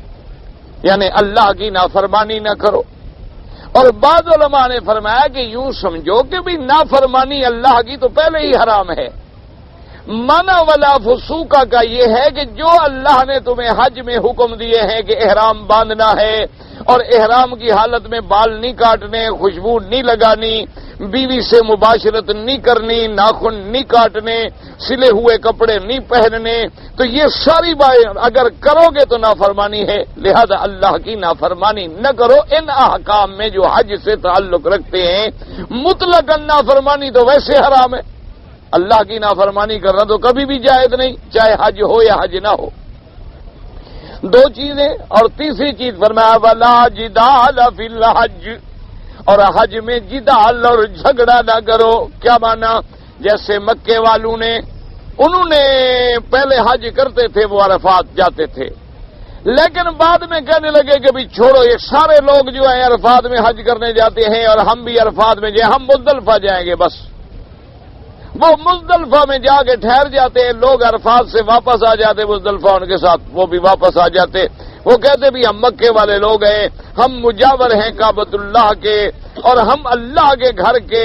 یعنی اللہ کی نافرمانی نہ کرو۔ اور بعض علماء نے فرمایا کہ یوں سمجھو کہ بھی نافرمانی اللہ کی تو پہلے ہی حرام ہے۔ منع ولا فسوقہ کا یہ ہے کہ جو اللہ نے تمہیں حج میں حکم دیے ہیں کہ احرام باندھنا ہے اور احرام کی حالت میں بال نہیں کاٹنے، خوشبو نہیں لگانی، بیوی سے مباشرت نہیں کرنی، ناخن نہیں کاٹنے، سلے ہوئے کپڑے نہیں پہننے، تو یہ ساری باتیں اگر کرو گے تو نافرمانی ہے، لہذا اللہ کی نافرمانی نہ کرو۔ ان احکام میں جو حج سے تعلق رکھتے ہیں مطلق نافرمانی تو ویسے حرام ہے، اللہ کی نافرمانی کرنا تو کبھی بھی جائز نہیں، چاہے حج ہو یا حج نہ ہو۔ دو چیزیں، اور تیسری چیز فرمایا ولا جدال فی الحج، اور حج میں جدال اور جھگڑا نہ کرو۔ کیا مانا؟ جیسے مکے والوں نے، انہوں نے پہلے حج کرتے تھے، وہ عرفات جاتے تھے، لیکن بعد میں کہنے لگے کہ بھی چھوڑو، یہ سارے لوگ جو ہیں عرفات میں حج کرنے جاتے ہیں اور ہم بھی عرفات میں جائیں، ہم مزدلفہ جائیں گے بس۔ وہ مزدلفہ میں جا کے ٹھہر جاتے ہیں، لوگ عرفات سے واپس آ جاتے، مزدلفہ ان کے ساتھ وہ بھی واپس آ جاتے۔ وہ کہتے بھی ہم مکے والے لوگ ہیں، ہم مجاور ہیں کعبۃ اللہ کے، اور ہم اللہ کے گھر کے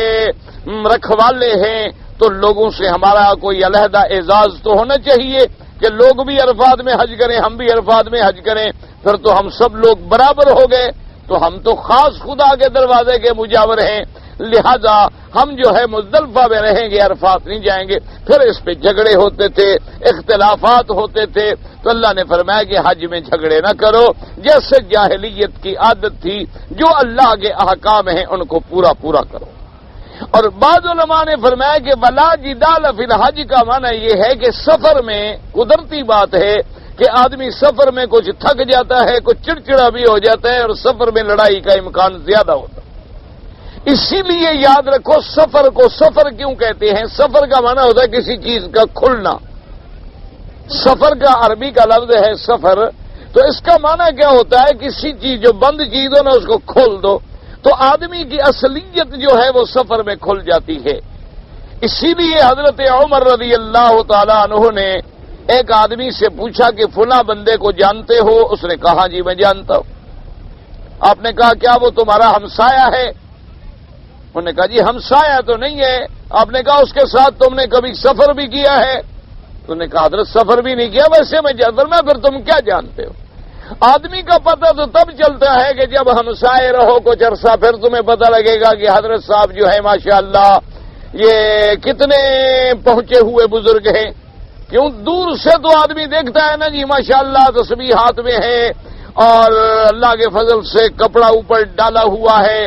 رکھوالے ہیں، تو لوگوں سے ہمارا کوئی علیحدہ اعزاز تو ہونا چاہیے کہ لوگ بھی عرفات میں حج کریں، ہم بھی عرفات میں حج کریں، پھر تو ہم سب لوگ برابر ہو گئے، تو ہم تو خاص خدا کے دروازے کے مجاور ہیں، لہذا ہم جو ہے مزدلفہ میں رہیں گے، عرفات نہیں جائیں گے۔ پھر اس پہ جھگڑے ہوتے تھے، اختلافات ہوتے تھے، تو اللہ نے فرمایا کہ حج میں جھگڑے نہ کرو، جیسے جاہلیت کی عادت تھی، جو اللہ کے احکام ہیں ان کو پورا پورا کرو۔ اور بعض علماء نے فرمایا کہ ولا جدال فی الحج کا معنی یہ ہے کہ سفر میں قدرتی بات ہے کہ آدمی سفر میں کچھ تھک جاتا ہے، کچھ چڑچڑا بھی ہو جاتا ہے، اور سفر میں لڑائی کا امکان زیادہ ہوتا ہے۔ اسی لیے یاد رکھو سفر کو سفر کیوں کہتے ہیں؟ سفر کا معنی ہوتا ہے کسی چیز کا کھلنا۔ سفر کا عربی کا لفظ ہے سفر، تو اس کا معنی کیا ہوتا ہے؟ کسی چیز جو بند چیز ہو نا اس کو کھول دو، تو آدمی کی اصلیت جو ہے وہ سفر میں کھل جاتی ہے۔ اسی لیے حضرت عمر رضی اللہ تعالیٰ عنہ نے ایک آدمی سے پوچھا کہ فلاں بندے کو جانتے ہو؟ اس نے کہا جی میں جانتا ہوں۔ آپ نے کہا کیا وہ تمہارا ہمسایہ ہے؟ انہوں نے کہا جی ہمسایہ تو نہیں ہے۔ آپ نے کہا اس کے ساتھ تم نے کبھی سفر بھی کیا ہے؟ انہوں نے کہا حضرت سفر بھی نہیں کیا، ویسے میں جانتا ہوں۔ پھر تم کیا جانتے ہو؟ آدمی کا پتہ تو تب چلتا ہے کہ جب ہمسائے رہو کچھ عرصہ، پھر تمہیں پتہ لگے گا کہ حضرت صاحب جو ہے ماشاءاللہ یہ کتنے پہنچے ہوئے بزرگ ہیں۔ کیوں؟ دور سے تو آدمی دیکھتا ہے نا جی ماشاءاللہ تسبیح ہاتھ میں ہے، اور اللہ کے فضل سے کپڑا اوپر ڈالا ہوا ہے،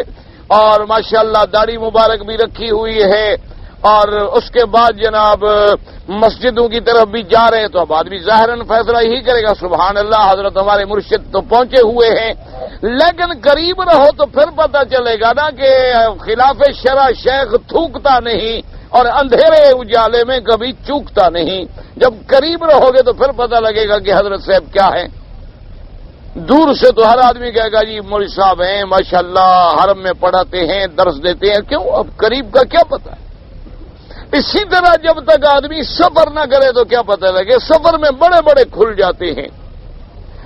اور ماشاءاللہ داڑھی مبارک بھی رکھی ہوئی ہے، اور اس کے بعد جناب مسجدوں کی طرف بھی جا رہے ہیں، تو اب آدمی ظاہراً فیصلہ یہی کرے گا سبحان اللہ حضرت ہمارے مرشد تو پہنچے ہوئے ہیں۔ لیکن قریب رہو تو پھر پتہ چلے گا نا کہ خلاف شرع شیخ تھوکتا نہیں اور اندھیرے اجالے میں کبھی چوکتا نہیں۔ جب قریب رہو گے تو پھر پتہ لگے گا کہ حضرت صاحب کیا ہے۔ دور سے تو ہر آدمی کہے گا جی مولوی صاحب ہیں ماشاءاللہ، حرم میں پڑھاتے ہیں، درس دیتے ہیں۔ کیوں؟ اب قریب کا کیا پتہ ہے؟ اسی طرح جب تک آدمی سفر نہ کرے تو کیا پتہ لگے؟ سفر میں بڑے بڑے کھل جاتے ہیں۔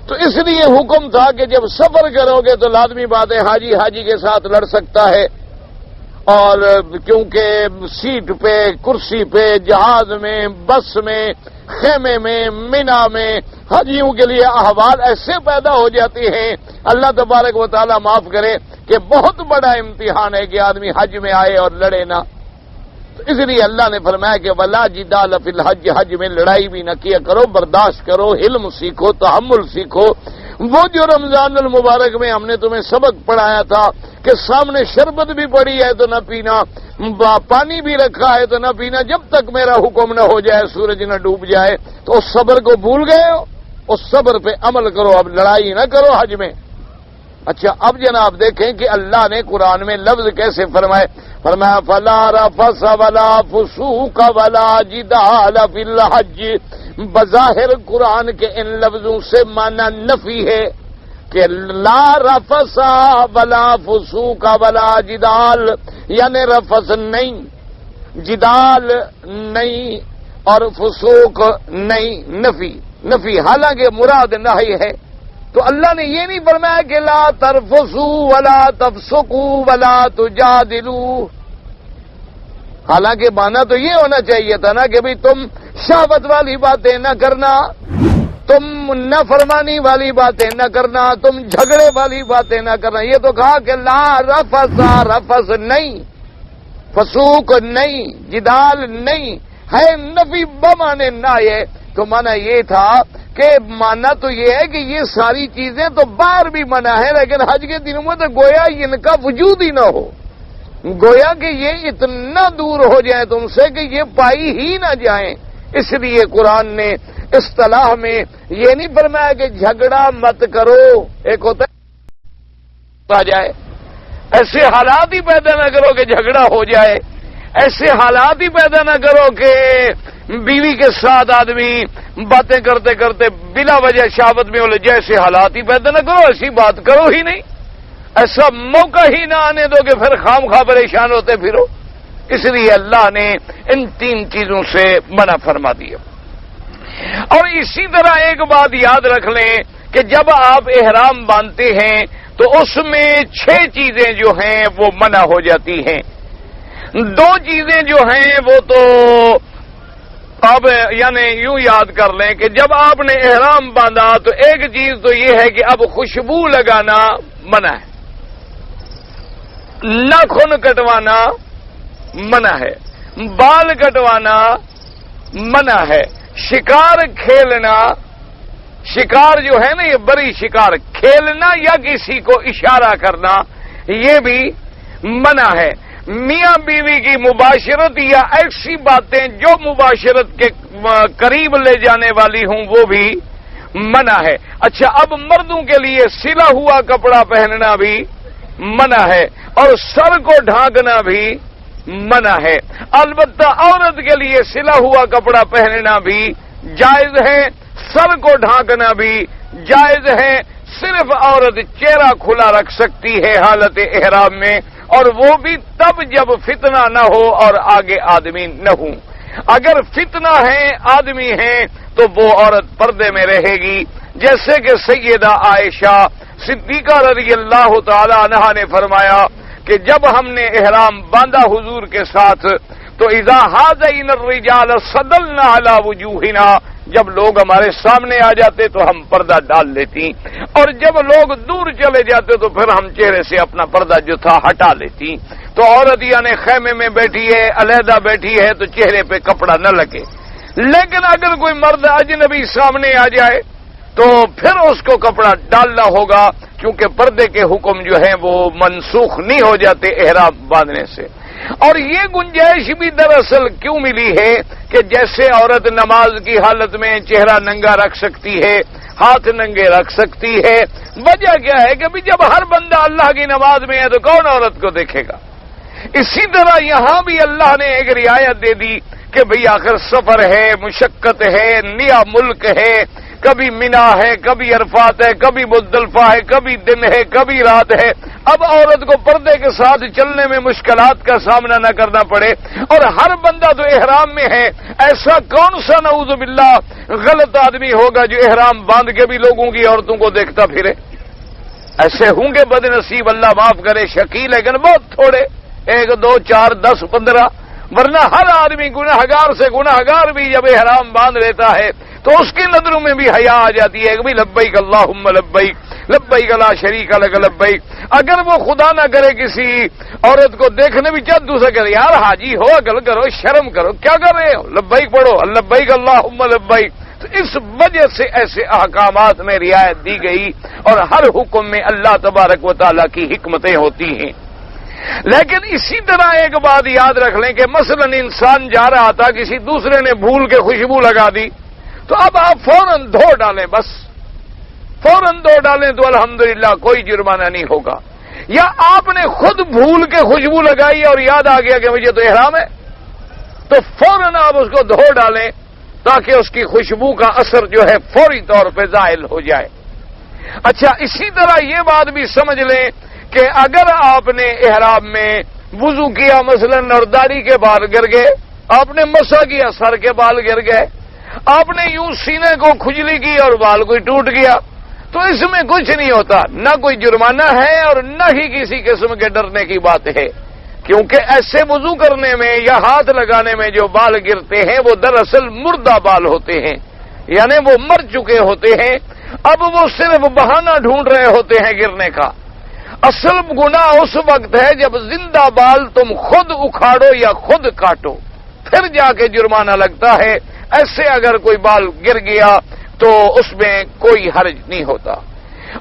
تو اس لیے حکم تھا کہ جب سفر کرو گے تو لازمی بات ہے حاجی کے ساتھ لڑ سکتا ہے، اور کیونکہ سیٹ پہ، کرسی پہ، جہاز میں، بس میں، خیمے میں، مینا میں حاجیوں کے لیے احوال ایسے پیدا ہو جاتے ہیں، اللہ تبارک و تعالیٰ معاف کرے، کہ بہت بڑا امتحان ہے کہ آدمی حج میں آئے اور لڑے نہ۔ تو اس لیے اللہ نے فرمایا کہ ولا جدال فی الحج، حج میں لڑائی بھی نہ کیا کرو، برداشت کرو، حلم سیکھو، تحمل سیکھو۔ وہ جو رمضان المبارک میں ہم نے تمہیں سبق پڑھایا تھا کہ سامنے شربت بھی پڑی ہے تو نہ پینا، پانی بھی رکھا ہے تو نہ پینا جب تک میرا حکم نہ ہو جائے، سورج نہ ڈوب جائے، تو اس صبر کو بھول گئے ہو؟ اس صبر پہ عمل کرو، اب لڑائی نہ کرو حج میں۔ اچھا اب جناب دیکھیں کہ اللہ نے قرآن میں لفظ کیسے فرمائے، فرمایا فلا رفث ولا فسوق ولا جدال فی الحج۔ بظاہر قرآن کے ان لفظوں سے معنی نفی ہے کہ لا رفث ولا فسوق ولا جدال، یعنی رفث نہیں، جدال نہیں اور فسوق نہیں، نفی، حالانکہ مراد نہی ہے۔ تو اللہ نے یہ نہیں فرمایا کہ لا ترفسوا ولا تفسقوا ولا تجادلوا، حالانکہ معنی تو یہ ہونا چاہیے تھا نا کہ بھئی تم شہوت والی باتیں نہ کرنا، تم نافرمانی والی باتیں نہ کرنا، تم جھگڑے والی باتیں نہ کرنا۔ یہ تو کہا کہ لا رفث نہیں، فسوق نہیں، جدال نہیں ہے، نفی بمانے نہ یہ تو معنی یہ تھا کہ مانا تو یہ ہے کہ یہ ساری چیزیں تو باہر بھی منع ہے، لیکن حج کے دنوں میں تو گویا ان کا وجود ہی نہ ہو، گویا کہ یہ اتنا دور ہو جائے تم سے کہ یہ پائی ہی نہ جائیں۔ اس لیے قرآن نے اصطلاح میں یہ نہیں فرمایا کہ جھگڑا مت کرو، ایک ہوتا ہے جائے، ایسے حالات ہی پیدا نہ کرو کہ جھگڑا ہو جائے، ایسے حالات ہی پیدا نہ کرو کہ بیوی کے ساتھ آدمی باتیں کرتے کرتے بلا وجہ شہوت میں ہو، جیسے حالات ہی پیدا نہ کرو، ایسی بات کرو ہی نہیں، ایسا موقع ہی نہ آنے دو کہ پھر خام خواہ پریشان ہوتے پھرو۔ اس لیے اللہ نے ان تین چیزوں سے منع فرما دیا۔ اور اسی طرح ایک بات یاد رکھ لیں کہ جب آپ احرام باندھتے ہیں تو اس میں 6 چیزیں جو ہیں وہ منع ہو جاتی ہیں۔ 2 چیزیں جو ہیں وہ تو اب یعنی یوں یاد کر لیں کہ جب آپ نے احرام باندھا تو ایک چیز تو یہ ہے کہ اب خوشبو لگانا منع ہے، ناخن کٹوانا منع ہے، بال کٹوانا منع ہے، شکار کھیلنا، شکار جو ہے نا یہ بڑی شکار کھیلنا یا کسی کو اشارہ کرنا یہ بھی منع ہے۔ میاں بیوی کی مباشرت یا ایسی باتیں جو مباشرت کے قریب لے جانے والی ہوں وہ بھی منع ہے۔ اچھا اب مردوں کے لیے سلا ہوا کپڑا پہننا بھی منع ہے اور سر کو ڈھانکنا بھی منع ہے۔ البتہ عورت کے لیے سلا ہوا کپڑا پہننا بھی جائز ہے، سر کو ڈھانکنا بھی جائز ہے، صرف عورت چہرہ کھلا رکھ سکتی ہے حالت احرام میں، اور وہ بھی تب جب فتنہ نہ ہو اور آگے آدمی نہ ہوں۔ اگر فتنہ ہے، آدمی ہیں، تو وہ عورت پردے میں رہے گی، جیسے کہ سیدہ عائشہ صدیقہ رضی اللہ تعالی عنہا نے فرمایا کہ جب ہم نے احرام باندھا حضور کے ساتھ تو اذا حاذین الرجال صدلنا علی وجوہنا، جب لوگ ہمارے سامنے آ جاتے تو ہم پردہ ڈال لیتی، اور جب لوگ دور چلے جاتے تو پھر ہم چہرے سے اپنا پردہ جو تھا ہٹا لیتی۔ تو عورت یعنی خیمے میں بیٹھی ہے، علیحدہ بیٹھی ہے تو چہرے پہ کپڑا نہ لگے، لیکن اگر کوئی مرد اجنبی سامنے آ جائے تو پھر اس کو کپڑا ڈالنا ہوگا، کیونکہ پردے کے حکم جو ہیں وہ منسوخ نہیں ہو جاتے احرام باندھنے سے۔ اور یہ گنجائش بھی دراصل کیوں ملی ہے کہ جیسے عورت نماز کی حالت میں چہرہ ننگا رکھ سکتی ہے، ہاتھ ننگے رکھ سکتی ہے، وجہ کیا ہے کہ جب ہر بندہ اللہ کی نماز میں ہے تو کون عورت کو دیکھے گا؟ اسی طرح یہاں بھی اللہ نے ایک رعایت دے دی کہ بھئی آخر سفر ہے، مشقت ہے، نیا ملک ہے، کبھی مینا ہے، کبھی عرفات ہے، کبھی مزدلفہ ہے، کبھی دن ہے، کبھی رات ہے۔ اب عورت کو پردے کے ساتھ چلنے میں مشکلات کا سامنا نہ کرنا پڑے، اور ہر بندہ تو احرام میں ہے، ایسا کون سا نعوذ باللہ غلط آدمی ہوگا جو احرام باندھ کے بھی لوگوں کی عورتوں کو دیکھتا پھرے؟ ایسے ہوں گے بد نصیب، اللہ معاف کرے، شقی، لیکن بہت تھوڑے، 1 2 4 10 15، ورنہ ہر آدمی گناہگار سے گناہگار بھی جب احرام باندھ لیتا ہے تو اس کی نظروں میں بھی حیا آ جاتی ہے کہ بھائی لبیک اللہم لبیک لبیک لا شریک لک لبیک. اگر وہ خدا نہ کرے کسی عورت کو دیکھنے بھی چاہ دوسرا کرے یار حاجی ہو عقل کرو شرم کرو کیا کر رہے ہو لبیک پڑھو لبیک اللہم لبیک. تو اس وجہ سے ایسے احکامات میں رعایت دی گئی اور ہر حکم میں اللہ تبارک و تعالیٰ کی حکمتیں ہوتی ہیں. لیکن اسی طرح ایک بات یاد رکھ لیں کہ مثلا انسان جا رہا تھا کسی دوسرے نے بھول کے خوشبو لگا دی تو اب آپ فوراً دھو ڈالیں بس فوراً دھو ڈالیں تو الحمدللہ کوئی جرمانہ نہیں ہوگا. یا آپ نے خود بھول کے خوشبو لگائی اور یاد آ گیا کہ مجھے تو احرام ہے تو فوراً آپ اس کو دھو ڈالیں تاکہ اس کی خوشبو کا اثر جو ہے فوری طور پہ زائل ہو جائے. اچھا اسی طرح یہ بات بھی سمجھ لیں کہ اگر آپ نے احرام میں وضو کیا مثلا اور داڑھی کے بال گر گئے آپ نے مسح کیا سر کے بال گر گئے آپ نے یوں سینے کو کھجلی کی اور بال کوئی ٹوٹ گیا تو اس میں کچھ نہیں ہوتا نہ کوئی جرمانہ ہے اور نہ ہی کسی قسم کے ڈرنے کی بات ہے کیونکہ ایسے وضو کرنے میں یا ہاتھ لگانے میں جو بال گرتے ہیں وہ دراصل مردہ بال ہوتے ہیں یعنی وہ مر چکے ہوتے ہیں. اب وہ صرف بہانہ ڈھونڈ رہے ہوتے ہیں گرنے کا. اصل گناہ اس وقت ہے جب زندہ بال تم خود اکھاڑو یا خود کاٹو پھر جا کے جرمانہ لگتا ہے. ایسے اگر کوئی بال گر گیا تو اس میں کوئی حرج نہیں ہوتا.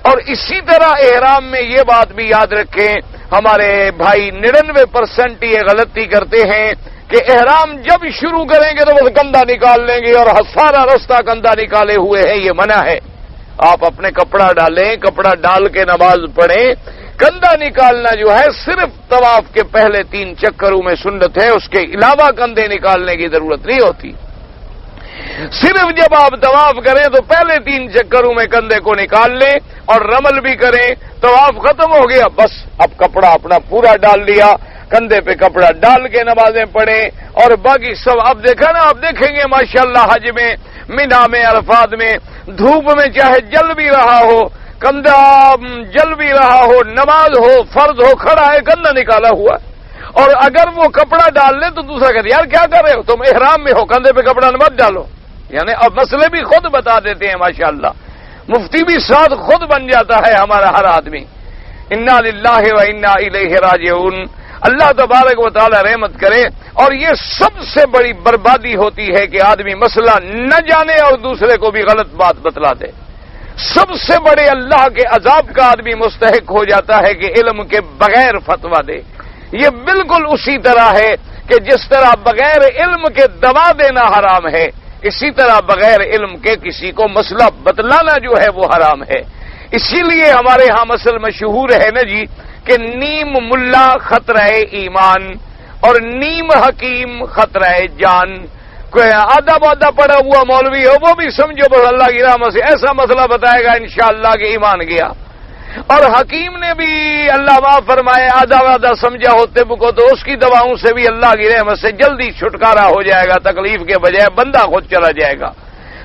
اور اسی طرح احرام میں یہ بات بھی یاد رکھیں ہمارے بھائی 99% یہ غلطی کرتے ہیں کہ احرام جب شروع کریں گے تو بس کندھا نکال لیں گے اور سارا رستہ کندھا نکالے ہوئے ہے یہ منع ہے. آپ اپنے کپڑا ڈالیں کپڑا ڈال کے نماز پڑھیں. کندھا نکالنا جو ہے صرف طواف کے پہلے 3 چکروں میں سنت ہے اس کے علاوہ کندھے نکالنے کی ضرورت نہیں ہوتی. صرف جب آپ طواف کریں تو پہلے 3 چکروں میں کندھے کو نکال لیں اور رمل بھی کریں طواف ختم ہو گیا بس اب کپڑا اپنا پورا ڈال لیا کندھے پہ کپڑا ڈال کے نمازیں پڑھیں اور باقی سب اب دیکھا نا آپ دیکھیں گے ماشاءاللہ حج میں مینا میں عرفات میں دھوپ میں چاہے جل بھی رہا ہو کندھا جل بھی رہا ہو نماز ہو فرض ہو کھڑا ہے کندھا نکالا ہوا اور اگر وہ کپڑا ڈال لیں تو دوسرا کہتے یار کیا کر رہے ہو تم احرام میں ہو کندھے پہ کپڑا مت ڈالو. یعنی اب مسئلے بھی خود بتا دیتے ہیں ماشاءاللہ مفتی بھی ساتھ خود بن جاتا ہے ہمارا ہر آدمی. انا للہ و انا الیہ راجعون. اللہ تبارک و تعالی رحمت کرے. اور یہ سب سے بڑی بربادی ہوتی ہے کہ آدمی مسئلہ نہ جانے اور دوسرے کو بھی غلط بات بتلا دے. سب سے بڑے اللہ کے عذاب کا آدمی مستحق ہو جاتا ہے کہ علم کے بغیر فتویٰ دے. یہ بالکل اسی طرح ہے کہ جس طرح بغیر علم کے دوا دینا حرام ہے اسی طرح بغیر علم کے کسی کو مسئلہ بتلانا جو ہے وہ حرام ہے. اسی لیے ہمارے ہاں مسئلہ مشہور ہے نا جی کہ نیم ملا خطرہ ایمان اور نیم حکیم خطرہ جان. کوئی آدھا بادہ پڑا ہوا مولوی ہو وہ بھی سمجھو بس اللہ کی رحمت سے ایسا مسئلہ بتائے گا انشاءاللہ کہ ایمان گیا. اور حکیم نے بھی اللہ معاف فرمائے آدھا وعدہ سمجھا ہوتے کو تو اس کی دواؤں سے بھی اللہ کی رحمت سے جلدی چھٹکارا ہو جائے گا تکلیف کے بجائے بندہ خود چلا جائے گا.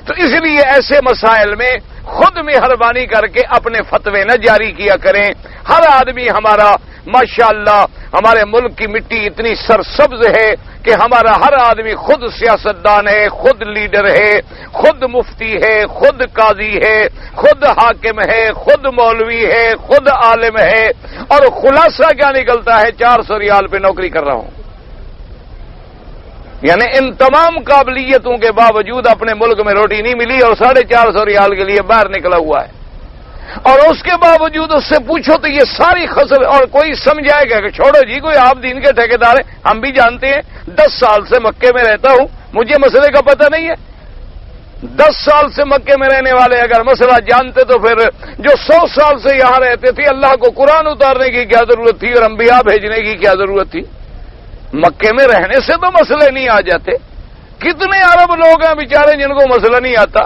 تو اس لیے ایسے مسائل میں خود مہربانی کر کے اپنے فتوے نہ جاری کیا کریں. ہر آدمی ہمارا ماشاءاللہ ہمارے ملک کی مٹی اتنی سرسبز ہے کہ ہمارا ہر آدمی خود سیاستدان ہے خود لیڈر ہے خود مفتی ہے خود قاضی ہے خود حاکم ہے خود مولوی ہے خود عالم ہے. اور خلاصہ کیا نکلتا ہے 400 ریال پہ نوکری کر رہا ہوں. یعنی ان تمام قابلیتوں کے باوجود اپنے ملک میں روٹی نہیں ملی اور 450 ریال کے لیے باہر نکلا ہوا ہے. اور اس کے باوجود اس سے پوچھو تو یہ ساری خسر اور کوئی سمجھائے گا کہ چھوڑو جی کوئی آپ دین کے ٹھیکیدار ہیں ہم بھی جانتے ہیں 10 سال سے مکے میں رہتا ہوں مجھے مسئلے کا پتہ نہیں ہے. 10 سال سے مکے میں رہنے والے اگر مسئلہ جانتے تو پھر جو 100 سال سے یہاں رہتے تھے اللہ کو قرآن اتارنے کی کیا ضرورت تھی اور انبیاء بھیجنے کی کیا ضرورت تھی. مکے میں رہنے سے تو مسئلے نہیں آ جاتے. کتنے عرب لوگ ہیں بیچارے جن کو مسئلہ نہیں آتا.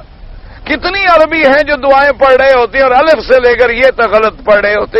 کتنی عربی ہیں جو دعائیں پڑھ رہے ہوتے ہیں اور الف سے لے کر یہ تک غلط پڑھ رہے ہوتے.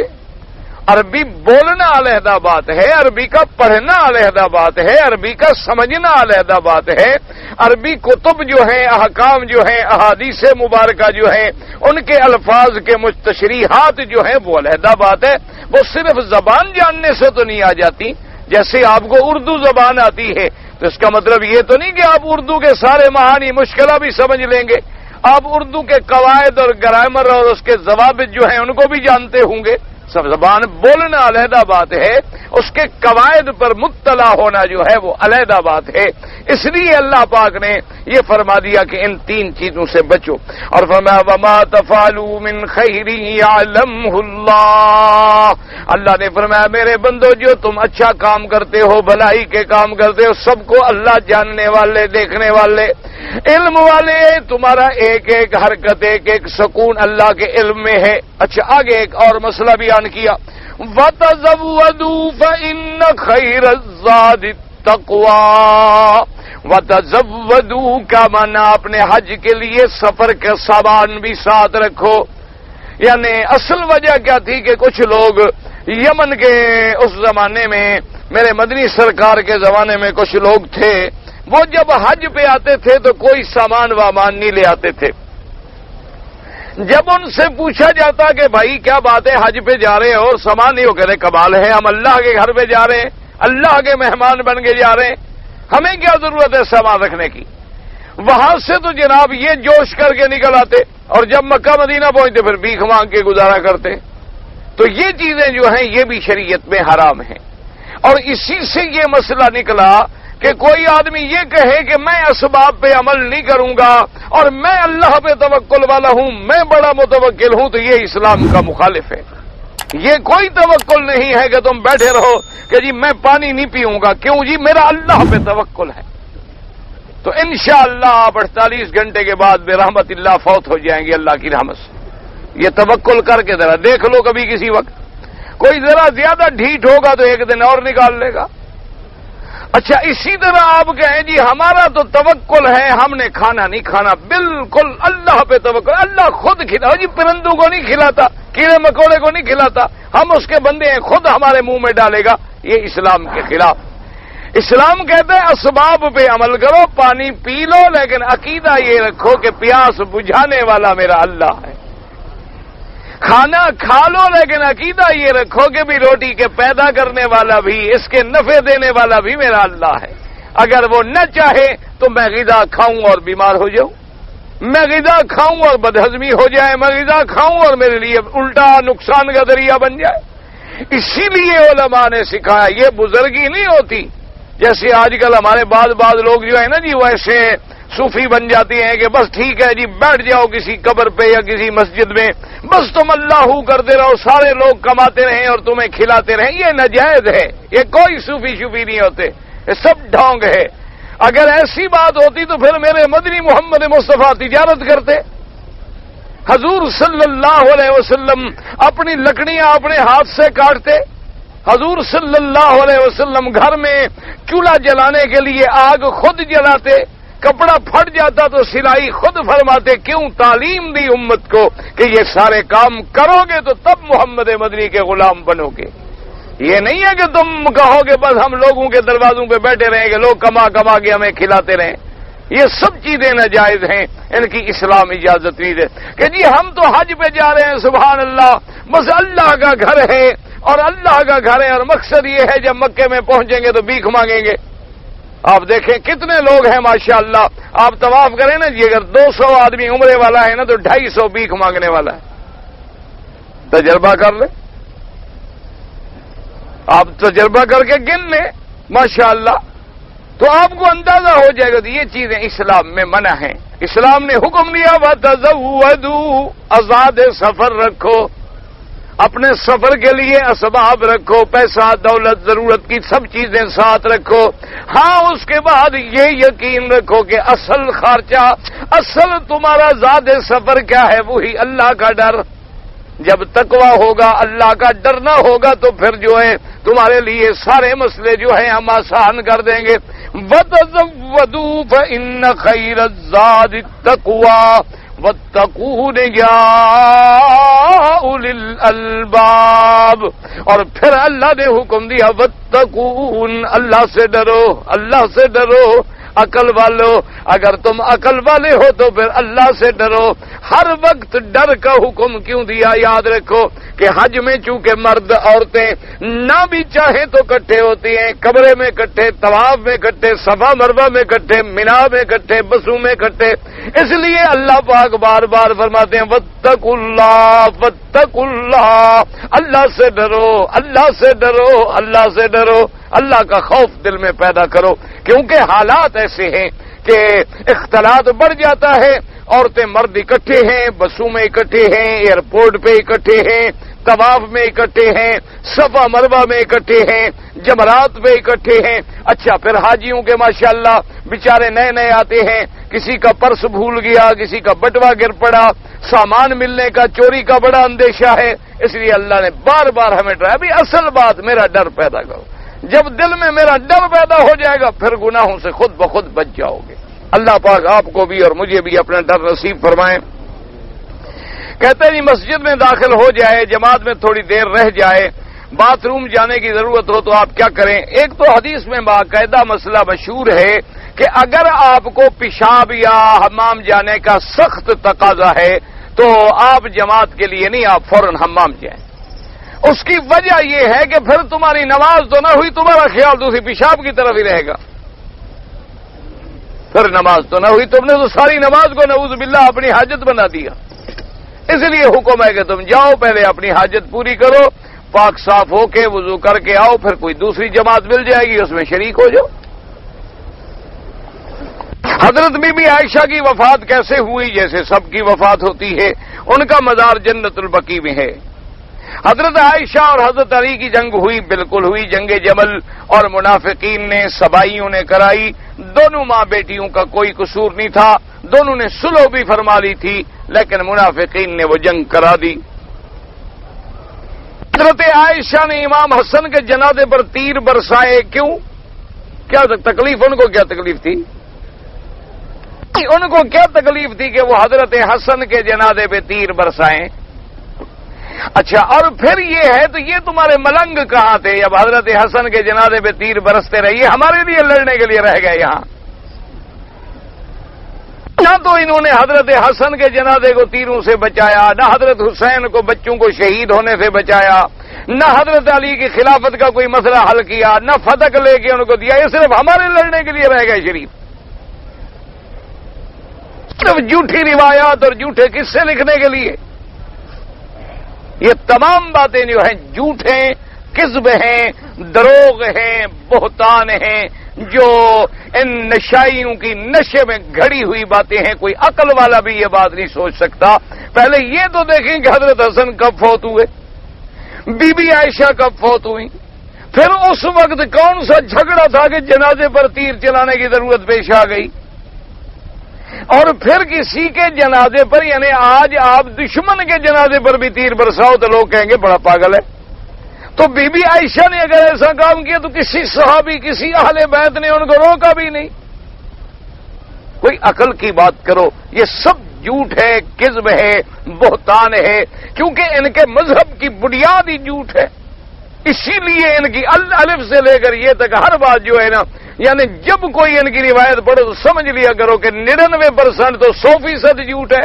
عربی بولنا علیحدہ بات ہے عربی کا پڑھنا علیحدہ بات ہے عربی کا سمجھنا علیحدہ بات ہے. عربی کتب جو ہیں احکام جو ہیں احادیث مبارکہ جو ہیں ان کے الفاظ کے مستشریحات جو ہیں وہ علیحدہ بات ہے. وہ صرف زبان جاننے سے تو نہیں آ جاتی. جیسے آپ کو اردو زبان آتی ہے تو اس کا مطلب یہ تو نہیں کہ آپ اردو کے سارے معانی مشکلہ بھی سمجھ لیں گے. آپ اردو کے قواعد اور گرامر اور اس کے ضوابط جو ہیں ان کو بھی جانتے ہوں گے. سب زبان بولنا علیحدہ بات ہے، اس کے قواعد پر مطلع ہونا جو ہے وہ علیحدہ بات ہے. اس لیے اللہ پاک نے یہ فرما دیا کہ ان 3 چیزوں سے بچو. اور فرمایا وما تفعلوا من خیر یعلمہ اللہ. اللہ نے فرمایا میرے بندو جو تم اچھا کام کرتے ہو، بھلائی کے کام کرتے ہو، سب کو اللہ جاننے والے، دیکھنے والے، علم والے. تمہارا ایک ایک حرکت، ایک ایک سکون اللہ کے علم میں ہے. اچھا آگے ایک اور مسئلہ بیان کیا، وَتَزَوَّدُوا فَإِنَّ خَيْرَ الزَّادِ التَّقْوَىٰ. وَتَزَوَّدُوا کا معنی اپنے حج کے لیے سفر کا سامان بھی ساتھ رکھو. یعنی اصل وجہ کیا تھی کہ کچھ لوگ یمن کے اس زمانے میں، میرے مدنی سرکار کے زمانے میں کچھ لوگ تھے، وہ جب حج پہ آتے تھے تو کوئی سامان وامان نہیں لے آتے تھے. جب ان سے پوچھا جاتا کہ بھائی کیا بات ہے حج پہ جا رہے ہیں اور سامان نہیں ہو، کہتے کمال ہے، ہم اللہ کے گھر پہ جا رہے ہیں، اللہ کے مہمان بن کے جا رہے ہیں، ہمیں کیا ضرورت ہے سامان رکھنے کی. وہاں سے تو جناب یہ جوش کر کے نکل آتے اور جب مکہ مدینہ پہنچتے پھر بھیک مانگ کے گزارا کرتے. تو یہ چیزیں جو ہیں یہ بھی شریعت میں حرام ہیں. اور اسی سے یہ مسئلہ نکلا کہ کوئی آدمی یہ کہے کہ میں اسباب پہ عمل نہیں کروں گا اور میں اللہ پہ توکل والا ہوں، میں بڑا متوکل ہوں، تو یہ اسلام کا مخالف ہے. یہ کوئی توکل نہیں ہے کہ تم بیٹھے رہو کہ جی میں پانی نہیں پیوں گا، کیوں جی میرا اللہ پہ توکل ہے. تو انشاءاللہ آپ 48 گھنٹے کے بعد بے رحمت اللہ فوت ہو جائیں گے اللہ کی رحمت سے. یہ توکل کر کے ذرا دیکھ لو کبھی کسی وقت. کوئی ذرا زیادہ ڈھیٹ ہوگا تو ایک دن اور نکال لے گا. اچھا اسی طرح آپ کہیں جی ہمارا تو توکل ہے، ہم نے کھانا نہیں کھانا، بالکل اللہ پہ توکل، اللہ خود کھلاتا جی، پرندوں کو نہیں کھلاتا، کیڑے مکوڑے کو نہیں کھلاتا، ہم اس کے بندے ہیں، خود ہمارے منہ میں ڈالے گا. یہ اسلام کے خلاف. اسلام کہتے ہیں اسباب پہ عمل کرو، پانی پی لو، لیکن عقیدہ یہ رکھو کہ پیاس بجھانے والا میرا اللہ ہے. کھانا کھا لو لیکن عقیدہ یہ رکھو کہ بھی روٹی کے پیدا کرنے والا بھی، اس کے نفع دینے والا بھی میرا اللہ ہے. اگر وہ نہ چاہے تو میں غذا کھاؤں اور بیمار ہو جاؤں، میں غذا کھاؤں اور بدہضمی ہو جائے، میں غذا کھاؤں اور میرے لیے الٹا نقصان کا ذریعہ بن جائے. اسی لیے علماء نے سکھایا. یہ بزرگی نہیں ہوتی جیسے آج کل ہمارے بعض لوگ جو ہے نا جی وہ ایسے صوفی بن جاتی ہیں کہ بس ٹھیک ہے جی بیٹھ جاؤ کسی قبر پہ یا کسی مسجد میں، بس تم اللہ کرتے رہو، سارے لوگ کماتے رہیں اور تمہیں کھلاتے رہیں. یہ ناجائز ہے، یہ کوئی صوفی نہیں ہوتے، یہ سب ڈھونگ ہے. اگر ایسی بات ہوتی تو پھر میرے مدنی محمد مصطفیٰ تجارت کرتے. حضور صلی اللہ علیہ وسلم اپنی لکڑیاں اپنے ہاتھ سے کاٹتے. حضور صلی اللہ علیہ وسلم گھر میں چولہا جلانے کے لیے آگ خود جلاتے، کپڑا پھٹ جاتا تو سلائی خود فرماتے. کیوں؟ تعلیم دی امت کو کہ یہ سارے کام کرو گے تو تب محمد مدنی کے غلام بنو گے. یہ نہیں ہے کہ تم کہو گے بس ہم لوگوں کے دروازوں پہ بیٹھے رہیں گے، لوگ کما کے ہمیں کھلاتے رہیں. یہ سب چیزیں ناجائز ہیں، ان کی اسلام اجازت نہیں دے. کہ جی ہم تو حج پہ جا رہے ہیں، سبحان اللہ، بس اللہ کا گھر ہے اور اللہ کا گھر ہے اور مقصد یہ ہے جب مکے میں پہنچیں گے تو بھیک مانگیں گے. آپ دیکھیں کتنے لوگ ہیں ماشاءاللہ. آپ طواف کریں نا جی، اگر 200 آدمی عمرے والا ہے نا تو 250 بھیک مانگنے والا ہے. تجربہ کر لیں، آپ تجربہ کر کے گن لیں ماشاءاللہ تو آپ کو اندازہ ہو جائے گا. تو یہ چیزیں اسلام میں منع ہیں. اسلام نے حکم دیا وَتَزَوَّدُوا، آزاد سفر رکھو، اپنے سفر کے لیے اسباب رکھو، پیسہ دولت ضرورت کی سب چیزیں ساتھ رکھو. ہاں اس کے بعد یہ یقین رکھو کہ اصل خرچہ، اصل تمہارا زاد سفر کیا ہے؟ وہی اللہ کا ڈر. جب تقویٰ ہوگا، اللہ کا ڈرنا ہوگا تو پھر جو ہے تمہارے لیے سارے مسئلے جو ہیں ہم آسان کر دیں گے. وَتَزَوَّدُوا فَإِنَّ خَيْرَ الزَّادِ التَّقْوَىٰ وَاتَّقُونِ يَا أُولِي الْأَلْبَابِ. اور پھر اللہ نے حکم دیا وَاتَّقُونِ، اللہ سے ڈرو، اللہ سے ڈرو عقل والو. اگر تم عقل والے ہو تو پھر اللہ سے ڈرو. ہر وقت ڈر کا حکم کیوں دیا؟ یاد رکھو کہ حج میں چونکہ مرد عورتیں نہ بھی چاہیں تو اکٹھے ہوتی ہیں، قبرے میں اکٹھے، طواف میں اکٹھے، صفا مروہ میں اکٹھے، مینا میں اکٹھے، بسوں میں اکٹھے. اس لیے اللہ پاک بار بار فرماتے ہیں واتقوا اللہ واتقوا اللہ، اللہ سے ڈرو، اللہ سے ڈرو، اللہ سے ڈرو، اللہ کا خوف دل میں پیدا کرو، کیونکہ حالات ایسے ہیں کہ اختلاط بڑھ جاتا ہے، عورتیں مرد اکٹھے ہیں، بسوں میں اکٹھے ہیں، ایئرپورٹ پہ اکٹھے ہیں، طواف میں اکٹھے ہیں، صفا مروہ میں اکٹھے ہیں، جمرات پہ اکٹھے ہیں۔ اچھا پھر حاجیوں کے ماشاءاللہ بیچارے نئے نئے آتے ہیں، کسی کا پرس بھول گیا، کسی کا بٹوا گر پڑا، سامان ملنے کا چوری کا بڑا اندیشہ ہے، اس لیے اللہ نے بار بار ہمیں ڈرایا ابھی اصل بات میرا ڈر پیدا کرو، جب دل میں میرا ڈر پیدا ہو جائے گا پھر گناہوں سے خود بخود بچ جاؤ گے۔ اللہ پاک آپ کو بھی اور مجھے بھی اپنا ڈر نصیب فرمائیں۔ کہتے ہیں جی مسجد میں داخل ہو جائے، جماعت میں تھوڑی دیر رہ جائے، باتھ روم جانے کی ضرورت ہو تو آپ کیا کریں؟ ایک تو حدیث میں باقاعدہ مسئلہ مشہور ہے کہ اگر آپ کو پیشاب یا حمام جانے کا سخت تقاضا ہے تو آپ جماعت کے لیے نہیں، آپ فوراً حمام جائیں۔ اس کی وجہ یہ ہے کہ پھر تمہاری نماز تو نہ ہوئی، تمہارا خیال دوسری پیشاب کی طرف ہی رہے گا، پھر نماز تو نہ ہوئی، تم نے تو ساری نماز کو نعوذ باللہ اپنی حاجت بنا دیا۔ اس لیے حکم ہے کہ تم جاؤ، پہلے اپنی حاجت پوری کرو، پاک صاف ہو کے وضو کر کے آؤ، پھر کوئی دوسری جماعت مل جائے گی اس میں شریک ہو جاؤ۔ حضرت بی بی عائشہ کی وفات کیسے ہوئی؟ جیسے سب کی وفات ہوتی ہے، ان کا مزار جنت البقیع میں ہے۔ حضرت عائشہ اور حضرت علی کی جنگ ہوئی، بالکل ہوئی، جنگ جمل، اور منافقین نے سبائیوں نے کرائی، دونوں ماں بیٹیوں کا کوئی قصور نہیں تھا، دونوں نے صلح بھی فرما لی تھی، لیکن منافقین نے وہ جنگ کرا دی۔ حضرت عائشہ نے امام حسن کے جنازے پر تیر برسائے، کیوں؟ کیا تکلیف؟ ان کو کیا تکلیف تھی؟ ان کو کیا تکلیف تھی کہ وہ حضرت حسن کے جنازے پہ تیر برسائیں؟ اچھا، اور پھر یہ ہے تو یہ تمہارے ملنگ کہاں تھے جب حضرت حسن کے جنازے پہ تیر برستے رہے؟ ہمارے لیے لڑنے کے لیے رہ گئے یہاں؟ نہ تو انہوں نے حضرت حسن کے جنازے کو تیروں سے بچایا، نہ حضرت حسین کو بچوں کو شہید ہونے سے بچایا، نہ حضرت علی کی خلافت کا کوئی مسئلہ حل کیا، نہ فتح لے کے ان کو دیا، یہ صرف ہمارے لڑنے کے لیے رہ گئے شریف۔ صرف جھوٹی روایات اور جھوٹے قصے لکھنے کے لیے۔ یہ تمام باتیں جو ہیں جھوٹ ہیں، کذب ہیں، دروغ ہیں، بہتان ہیں، جو ان نشائیوں کی نشے میں گھڑی ہوئی باتیں ہیں۔ کوئی عقل والا بھی یہ بات نہیں سوچ سکتا۔ پہلے یہ تو دیکھیں کہ حضرت حسن کب فوت ہوئے، بی بی عائشہ کب فوت ہوئی، پھر اس وقت کون سا جھگڑا تھا کہ جنازے پر تیر چلانے کی ضرورت پیش آ گئی، اور پھر کسی کے جنازے پر، یعنی آج آپ دشمن کے جنازے پر بھی تیر برساؤ تو لوگ کہیں گے بڑا پاگل ہے۔ تو بی بی عائشہ نے اگر ایسا کام کیا تو کسی صحابی، کسی اہل بیت نے ان کو روکا بھی نہیں۔ کوئی عقل کی بات کرو، یہ سب جھوٹ ہے، کذب ہے، بہتان ہے، کیونکہ ان کے مذہب کی بنیاد ہی جھوٹ ہے۔ اسی لیے ان کی الف سے لے کر یہ تک ہر بات جو ہے نا، یعنی جب کوئی ان کی روایت پڑھو تو سمجھ لیا کرو کہ 99% تو 100% جھوٹ ہے،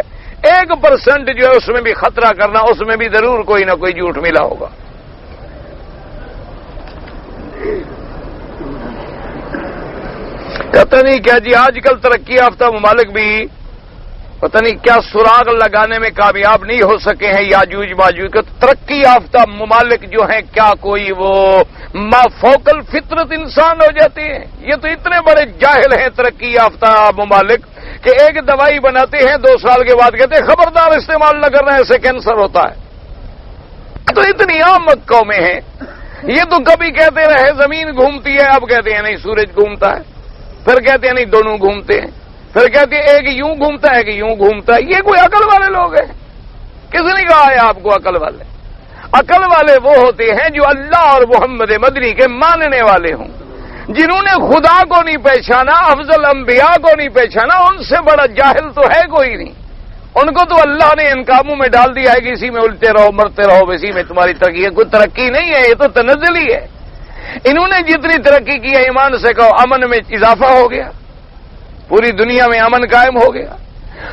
1% جو ہے اس میں بھی خطرہ کرنا، اس میں بھی ضرور کوئی نہ کوئی جھوٹ ملا ہوگا۔ پتہ نہیں کیا جی، آج کل ترقی یافتہ ممالک بھی پتہ نہیں کیا سراغ لگانے میں کامیاب نہیں ہو سکے ہیں، یاجوج ماجوج کے۔ ترقی یافتہ ممالک جو ہیں کیا کوئی وہ فوق الفطرت انسان ہو جاتے ہیں؟ یہ تو اتنے بڑے جاہل ہیں ترقی یافتہ ممالک کہ ایک دوائی بناتے ہیں، 2 سال کے بعد کہتے ہیں خبردار استعمال نہ کرنا، ایسے کینسر ہوتا ہے۔ تو اتنی عام قومیں ہیں۔ یہ تو کبھی کہتے رہے زمین گھومتی ہے، اب کہتے ہیں نہیں سورج گھومتا ہے، پھر کہتے ہیں نہیں دونوں گھومتے ہیں، پھر کہتے ہیں ایک یوں گھومتا ہے کہ یوں گھومتا ہے۔ یہ کوئی عقل والے لوگ ہیں؟ کس نے کہا ہے آپ کو عقل والے؟ عقل والے وہ ہوتے ہیں جو اللہ اور محمد مدنی کے ماننے والے ہوں، جنہوں نے خدا کو نہیں پہچانا، افضل انبیاء کو نہیں پہچانا، ان سے بڑا جاہل تو ہے کوئی نہیں۔ ان کو تو اللہ نے ان کاموں میں ڈال دیا ہے کہ اسی میں الٹے رہو مرتے رہو، اسی میں تمہاری ترقی ہے۔ کوئی ترقی نہیں ہے، یہ تو تنزلی ہے۔ انہوں نے جتنی ترقی کی ہے، ایمان سے کہو امن میں اضافہ ہو گیا، پوری دنیا میں امن قائم ہو گیا،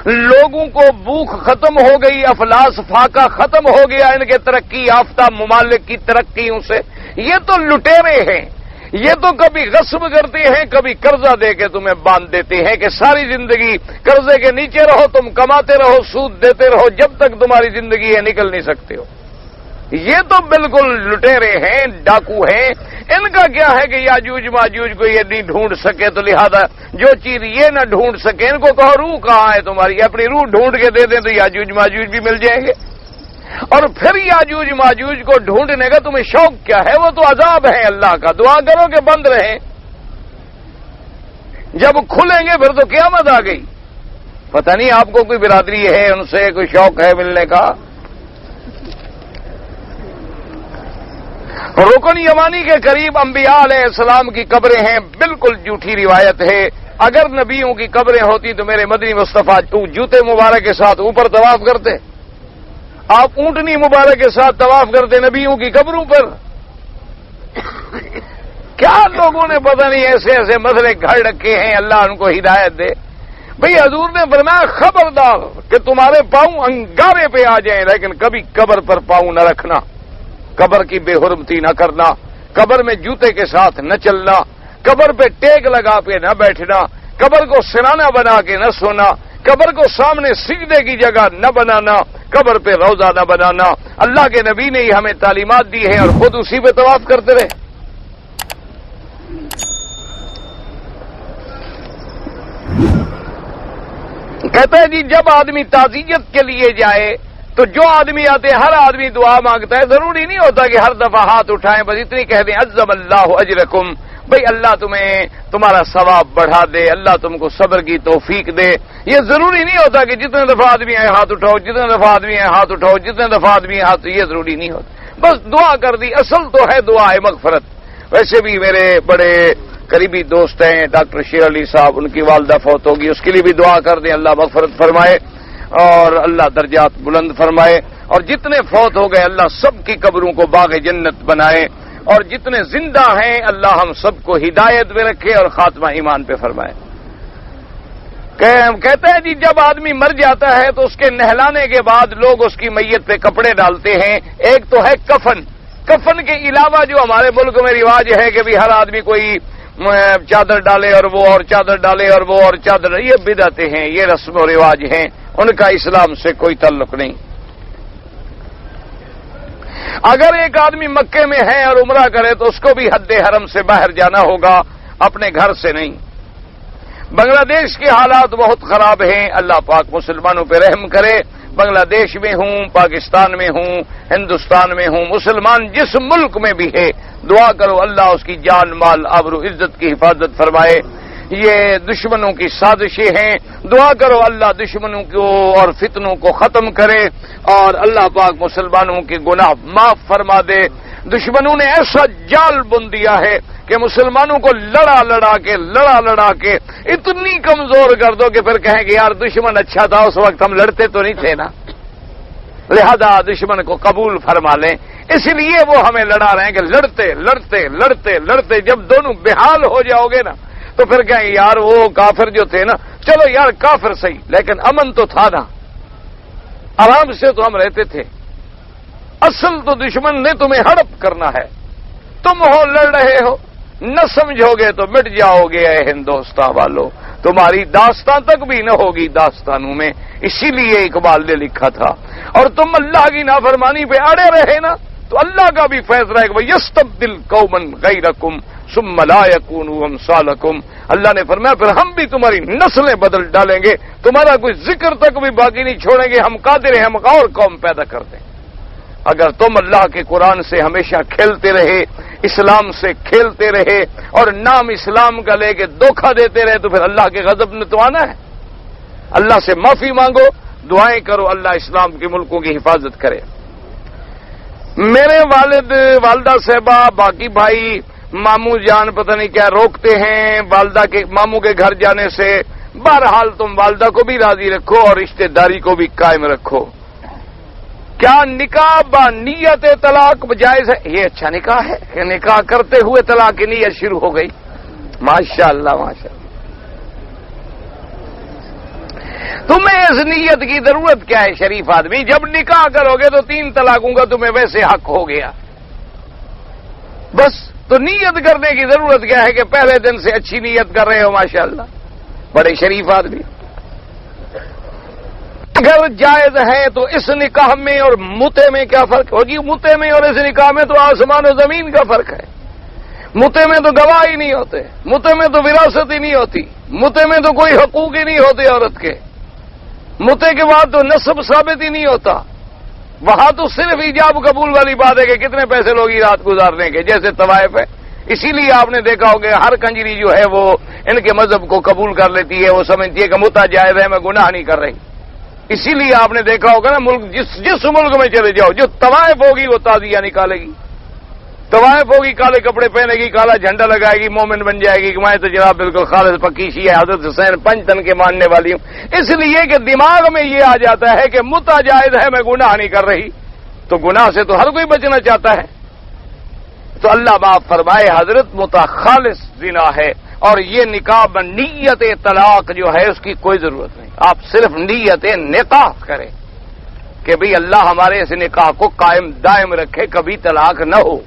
لوگوں کو بھوک ختم ہو گئی، افلاس فاقہ ختم ہو گیا ان کے ترقی یافتہ ممالک کی ترقیوں سے۔ یہ تو لٹیرے ہیں، یہ تو کبھی غصب کرتے ہیں، کبھی قرضہ دے کے تمہیں باندھ دیتے ہیں کہ ساری زندگی قرضے کے نیچے رہو، تم کماتے رہو، سود دیتے رہو، جب تک تمہاری زندگی ہے نکل نہیں سکتے ہو۔ یہ تو بالکل لٹیرے ہیں، ڈاکو ہیں۔ ان کا کیا ہے کہ یاجوج ماجوج کو یہ نہیں ڈھونڈ سکے، تو لہذا جو چیز یہ نہ ڈھونڈ سکے، ان کو کہو روح کہاں ہے تمہاری، اپنی روح ڈھونڈ کے دے دیں تو یاجوج ماجوج بھی مل جائیں گے۔ اور پھر یاجوج ماجوج کو ڈھونڈنے کا تمہیں شوق کیا ہے؟ وہ تو عذاب ہے اللہ کا، دعا کرو کہ بند رہیں، جب کھلیں گے پھر تو قیامت آ گئی۔ پتہ نہیں آپ کو کوئی برادری ہے، ان سے کوئی شوق ہے ملنے کا؟ رکن یمانی کے قریب انبیاء علیہ السلام کی قبریں ہیں، بالکل جھوٹی روایت ہے۔ اگر نبیوں کی قبریں ہوتی تو میرے مدنی مصطفیٰ جوتے مبارک کے ساتھ اوپر طواف کرتے، آپ اونٹنی مبارک کے ساتھ طواف کرتے نبیوں کی قبروں پر؟ کیا لوگوں نے پتہ نہیں ایسے ایسے مسئلے گھڑ رکھے ہیں، اللہ ان کو ہدایت دے۔ بھئی حضور نے فرمایا خبردار کہ تمہارے پاؤں انگارے پہ آ جائیں، لیکن کبھی قبر پر پاؤں نہ رکھنا، قبر کی بے حرمتی نہ کرنا، قبر میں جوتے کے ساتھ نہ چلنا، قبر پہ ٹیک لگا کے نہ بیٹھنا، قبر کو سرانہ بنا کے نہ سونا، قبر کو سامنے سجدے کی جگہ نہ بنانا، قبر پہ روضہ نہ بنانا۔ اللہ کے نبی نے ہی ہمیں تعلیمات دی ہیں اور خود اسی پہ طواف کرتے رہے۔ کہتا ہے جی جب آدمی تعزیت کے لیے جائے تو جو آدمی آتے ہر آدمی دعا مانگتا ہے، ضروری نہیں ہوتا کہ ہر دفعہ ہاتھ اٹھائیں، بس اتنی کہہ دیں عزم اللہ اجرکم، بھئی اللہ تمہارا ثواب بڑھا دے، اللہ تم کو صبر کی توفیق دے۔ یہ ضروری نہیں ہوتا کہ جتنے دفعہ آدمی آئے ہاتھ اٹھاؤ، جتنے دفعہ آدمی آئے ہاتھ اٹھاؤ، جتنے دفعہ آدمی آئے ہاتھ، یہ ضروری نہیں ہوتا، بس دعا کر دی۔ اصل تو ہے دعا ہے مغفرت۔ ویسے بھی میرے بڑے قریبی دوست ہیں ڈاکٹر شیر علی صاحب، ان کی والدہ فوت ہوگی، اس کے لیے بھی دعا کر دیں، اللہ مغفرت فرمائے اور اللہ درجات بلند فرمائے، اور جتنے فوت ہو گئے اللہ سب کی قبروں کو باغ جنت بنائے، اور جتنے زندہ ہیں اللہ ہم سب کو ہدایت میں رکھے اور خاتمہ ایمان پہ فرمائے۔ کہتے ہیں جی جب آدمی مر جاتا ہے تو اس کے نہلانے کے بعد لوگ اس کی میت پہ کپڑے ڈالتے ہیں۔ ایک تو ہے کفن، کفن کے علاوہ جو ہمارے ملک میں رواج ہے کہ بھی ہر آدمی کوئی چادر ڈالے اور وہ اور چادر ڈالے اور وہ اور چادر، یہ بدعتیں ہیں، یہ رسم و رواج ہیں، ان کا اسلام سے کوئی تعلق نہیں۔ اگر ایک آدمی مکے میں ہے اور عمرہ کرے تو اس کو بھی حد حرم سے باہر جانا ہوگا، اپنے گھر سے نہیں۔ بنگلہ دیش کے حالات بہت خراب ہیں، اللہ پاک مسلمانوں پہ رحم کرے۔ بنگلہ دیش میں ہوں، پاکستان میں ہوں، ہندوستان میں ہوں، مسلمان جس ملک میں بھی ہے دعا کرو اللہ اس کی جان مال آبرو عزت کی حفاظت فرمائے۔ یہ دشمنوں کی سازشیں ہیں، دعا کرو اللہ دشمنوں کو اور فتنوں کو ختم کرے اور اللہ پاک مسلمانوں کے گناہ معاف فرما دے۔ دشمنوں نے ایسا جال بن دیا ہے کہ مسلمانوں کو لڑا لڑا کے اتنی کمزور کر دو کہ پھر کہیں کہ یار دشمن اچھا تھا، اس وقت ہم لڑتے تو نہیں تھے نا، لہذا دشمن کو قبول فرما لیں۔ اس لیے وہ ہمیں لڑا رہے ہیں کہ لڑتے جب دونوں بحال ہو جاؤ گے نا تو پھر کہیں یار وہ کافر جو تھے نا، چلو یار کافر صحیح لیکن امن تو تھا نا، آرام سے تو ہم رہتے تھے۔ اصل تو دشمن نے تمہیں ہڑپ کرنا ہے، تم ہو لڑ رہے ہو، نہ سمجھو گے تو مٹ جاؤ گے اے ہندوستان والو، تمہاری داستان تک بھی نہ ہوگی داستانوں میں۔ اسی لیے اقبال نے لکھا تھا، اور تم اللہ کی نافرمانی پہ اڑے رہے نا تو اللہ کا بھی فیصلہ ہے کہ یستبدل قوما غیرکم ثم لا یکونوا امثالکم۔ اللہ نے فرمایا پھر ہم بھی تمہاری نسلیں بدل ڈالیں گے، تمہارا کوئی ذکر تک بھی باقی نہیں چھوڑیں گے، ہم قادر ہیں ہم اور قوم پیدا کر دیں۔ اگر تم اللہ کے قرآن سے ہمیشہ کھیلتے رہے، اسلام سے کھیلتے رہے اور نام اسلام کا لے کے دھوکہ دیتے رہے تو پھر اللہ کے غضب نے تو آنا ہے۔ اللہ سے معافی مانگو، دعائیں کرو اللہ اسلام کے ملکوں کی حفاظت کرے۔ میرے والد والدہ صاحبہ باقی بھائی ماموں جان پتہ نہیں کیا روکتے ہیں والدہ کے ماموں کے گھر جانے سے۔ بہرحال تم والدہ کو بھی راضی رکھو اور رشتہ داری کو بھی قائم رکھو۔ کیا نکاح با نیت طلاق جائز ہے؟ یہ اچھا نکاح ہے کہ نکاح کرتے ہوئے طلاق کی نیت شروع ہو گئی، ماشاءاللہ ماشاءاللہ۔ تمہیں اس نیت کی ضرورت کیا ہے شریف آدمی؟ جب نکاح کرو گے تو 3 طلاقوں کا تمہیں ویسے حق ہو گیا، بس تو نیت کرنے کی ضرورت کیا ہے کہ پہلے دن سے اچھی نیت کر رہے ہو ماشاءاللہ، بڑے شریف آدمی۔ اگر جائز ہے تو اس نکاح میں اور متے میں کیا فرق ہوگی؟ متے میں اور اس نکاح میں تو آسمان و زمین کا فرق ہے۔ متے میں تو گواہ ہی نہیں ہوتے، متے میں تو وراثت ہی نہیں ہوتی، متے میں تو کوئی حقوق ہی نہیں ہوتے عورت کے، متے کے بعد تو نسب ثابت ہی نہیں ہوتا۔ وہاں تو صرف ایجاب قبول والی بات ہے کہ کتنے پیسے لوگی رات گزارنے کے، جیسے طوائف ہے۔ اسی لیے آپ نے دیکھا ہوگا ہر کنجری جو ہے وہ ان کے مذہب کو قبول کر لیتی ہے، وہ سمجھتی ہے کہ متا جائز ہے، میں گناہ نہیں کر رہی۔ اسی لیے آپ نے دیکھا ہوگا نا ملک جس ملک میں چلے جاؤ، جو طوائف ہوگی وہ تعزیہ نکالے گی، طوائف ہوگی کالے کپڑے پہنے گی، کالا جھنڈا لگائے گی، مومن بن جائے گی کہ میں تو جناب بالکل خالص پکی شیعہ حضرت حسین 5 تن کے ماننے والی ہوں۔ اس لیے کہ دماغ میں یہ آ جاتا ہے کہ متا جائز ہے، میں گناہ نہیں کر رہی، تو گناہ سے تو ہر کوئی بچنا چاہتا ہے۔ تو اللہ معاف فرمائے، حضرت متا خالص زنا ہے، اور یہ نکاح نیت طلاق جو ہے اس کی کوئی ضرورت نہیں، آپ صرف نیت نکاح کریں کہ بھئی اللہ ہمارے اس نکاح کو قائم دائم رکھے، کبھی طلاق نہ ہو۔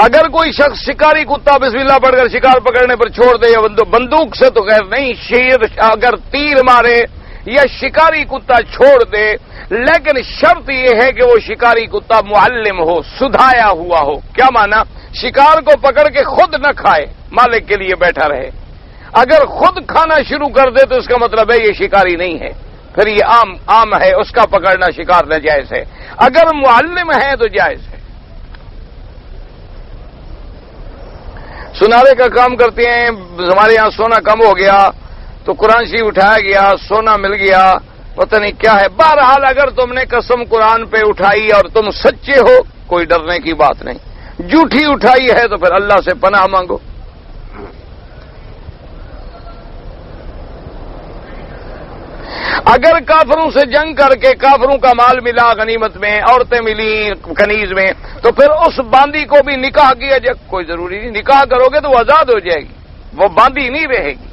اگر کوئی شخص شکاری کتا بسم اللہ پڑھ کر شکار پکڑنے پر چھوڑ دے یا بندوق سے تو خیر نہیں، شیر اگر تیر مارے یا شکاری کتا چھوڑ دے، لیکن شرط یہ ہے کہ وہ شکاری کتا معلم ہو، سدھایا ہوا ہو۔ کیا مانا؟ شکار کو پکڑ کے خود نہ کھائے، مالک کے لیے بیٹھا رہے۔ اگر خود کھانا شروع کر دے تو اس کا مطلب ہے یہ شکاری نہیں ہے، پھر یہ عام ہے، اس کا پکڑنا شکار ناجائز ہے۔ اگر معلم ہے تو جائز ہے۔ سنارے کا کام کرتے ہیں، ہمارے یہاں سونا کم ہو گیا تو قرآن شریف اٹھایا گیا، سونا مل گیا، پتہ نہیں کیا ہے۔ بہرحال اگر تم نے قسم قرآن پہ اٹھائی اور تم سچے ہو، کوئی ڈرنے کی بات نہیں۔ جھوٹی اٹھائی ہے تو پھر اللہ سے پناہ مانگو۔ اگر کافروں سے جنگ کر کے کافروں کا مال ملا غنیمت میں، عورتیں ملی کنیز میں، تو پھر اس باندی کو بھی نکاح کیا جائے، کوئی ضروری نہیں، نکاح کرو گے تو وہ آزاد ہو جائے گی، وہ باندی نہیں رہے گی۔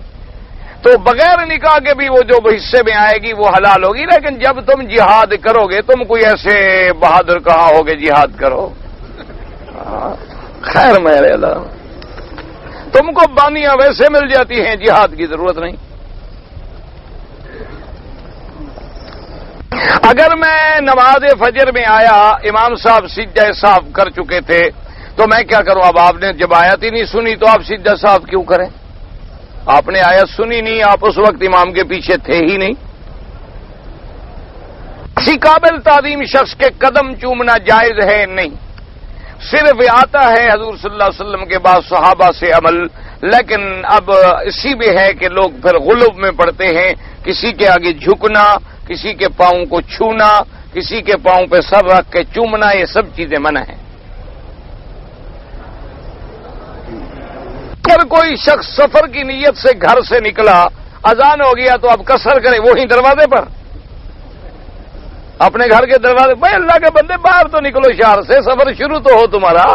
تو بغیر نکاح کے بھی وہ جو حصے میں آئے گی وہ حلال ہوگی۔ لیکن جب تم جہاد کرو گے، تم کوئی ایسے بہادر کہاں ہوگے جہاد کرو، خیر میرے اللہ، تم کو باندیاں ویسے مل جاتی ہیں، جہاد کی ضرورت نہیں۔ اگر میں نماز فجر میں آیا، امام صاحب سجدہ صاف کر چکے تھے، تو میں کیا کروں؟ اب آپ نے جب آیت ہی نہیں سنی تو آپ سجدہ صاف کیوں کریں؟ آپ نے آیت سنی نہیں، آپ اس وقت امام کے پیچھے تھے ہی نہیں۔ کسی قابل تعظیم شخص کے قدم چومنا جائز ہے؟ نہیں، صرف آتا ہے حضور صلی اللہ علیہ وسلم کے بعد صحابہ سے عمل، لیکن اب اسی میں ہے کہ لوگ پھر غلب میں پڑتے ہیں، کسی کے آگے جھکنا، کسی کے پاؤں کو چھونا، کسی کے پاؤں پہ سر رکھ کے چومنا، یہ سب چیزیں منع ہیں۔ اگر کوئی شخص سفر کی نیت سے گھر سے نکلا، اذان ہو گیا تو اب قصر کرے وہی دروازے پر، اپنے گھر کے دروازے۔ بھائی اللہ کے بندے، باہر تو نکلو شہر سے، سفر شروع تو ہو تمہارا۔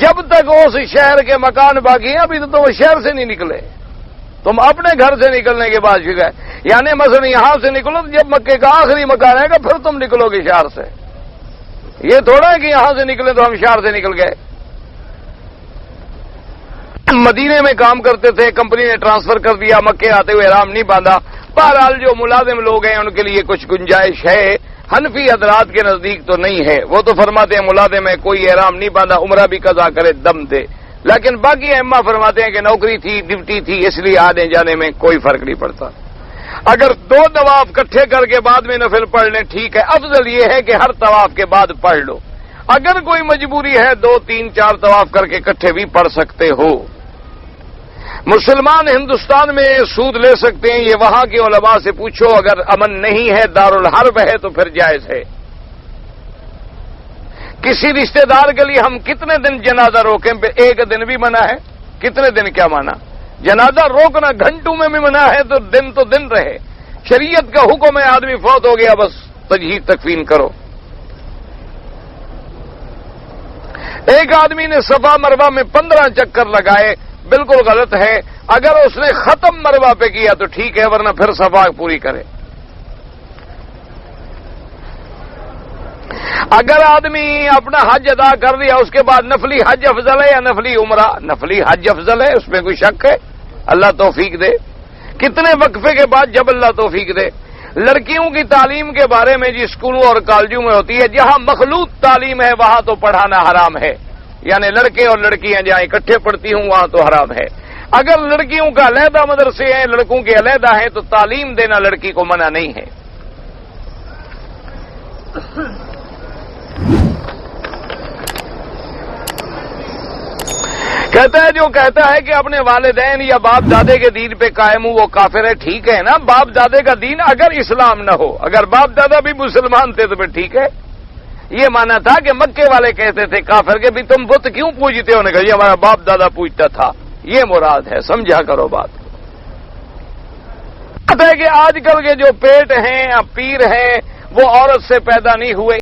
جب تک اس شہر کے مکان باقی ہیں ابھی تو تم شہر سے نہیں نکلے، تم اپنے گھر سے نکلنے کے بعد شکایت، یعنی مثلا یہاں سے نکلو تو جب مکے کا آخری مکان ہے گا پھر تم نکلو گے شہر سے۔ یہ تھوڑا ہے کہ یہاں سے نکلے تو ہم شہر سے نکل گئے۔ مدینے میں کام کرتے تھے، کمپنی نے ٹرانسفر کر دیا، مکے آتے ہوئے احرام نہیں باندھا۔ بہرحال جو ملازم لوگ ہیں ان کے لیے کچھ گنجائش ہے، حنفی حضرات کے نزدیک تو نہیں ہے، وہ تو فرماتے ہیں ملازم ہے کوئی احرام نہیں باندھا عمرہ بھی قضا کرے دم دے، لیکن باقی ائمہ فرماتے ہیں کہ نوکری تھی، ڈیوٹی تھی، اس لیے آنے جانے میں کوئی فرق نہیں پڑتا۔ اگر 2 طواف اکٹھے کر کے بعد میں نفل پڑھ لیں ٹھیک ہے، افضل یہ ہے کہ ہر طواف کے بعد پڑھ لو۔ اگر کوئی مجبوری ہے 2، 3، 4 طواف کر کے اکٹھے بھی پڑھ سکتے ہو۔ مسلمان ہندوستان میں سود لے سکتے ہیں، یہ وہاں کے علماء سے پوچھو، اگر امن نہیں ہے، دارالحرب ہے تو پھر جائز ہے۔ کسی رشتہ دار کے لیے ہم کتنے دن جنازہ روکیں؟ 1 دن بھی منع ہے؟ کتنے دن کیا مانا؟ جنازہ روکنا گھنٹوں میں بھی منع ہے تو دن رہے۔ شریعت کا حکم ہے آدمی فوت ہو گیا بس تجہیز تکفین کرو۔ ایک آدمی نے صفا مروہ میں 15 چکر لگائے، بالکل غلط ہے۔ اگر اس نے ختم مروہ پہ کیا تو ٹھیک ہے، ورنہ پھر صفا پوری کرے۔ اگر آدمی اپنا حج ادا کر لیا اس کے بعد نفلی حج افضل ہے یا نفلی عمرہ؟ نفلی حج افضل ہے، اس میں کوئی شک ہے؟ اللہ توفیق دے. کتنے وقفے کے بعد جب اللہ توفیق دے. لڑکیوں کی تعلیم کے بارے میں جی اسکولوں اور کالجوں میں ہوتی ہے، جہاں مخلوط تعلیم ہے وہاں تو پڑھانا حرام ہے، یعنی لڑکے اور لڑکیاں جہاں اکٹھے پڑھتی ہوں وہاں تو حرام ہے. اگر لڑکیوں کا علیحدہ مدرسے ہیں، لڑکوں کے علیحدہ ہیں، تو تعلیم دینا لڑکی کو منع نہیں ہے. کہتا ہے جو کہتا ہے کہ اپنے والدین یا باپ دادے کے دین پہ قائم ہوں وہ کافر ہے. ٹھیک ہے نا، باپ دادے کا دین اگر اسلام نہ ہو، اگر باپ دادا بھی مسلمان تھے تو پھر ٹھیک ہے. یہ مانا تھا کہ مکے والے کہتے تھے کافر کے بھی تم بت کیوں پوجتے ہو؟ نے کہا یہ ہمارا باپ دادا پوجتا تھا. یہ مراد ہے، سمجھا کرو بات. ہے کہ آج کل کے جو پیٹ ہیں یا پیر ہیں وہ عورت سے پیدا نہیں ہوئے.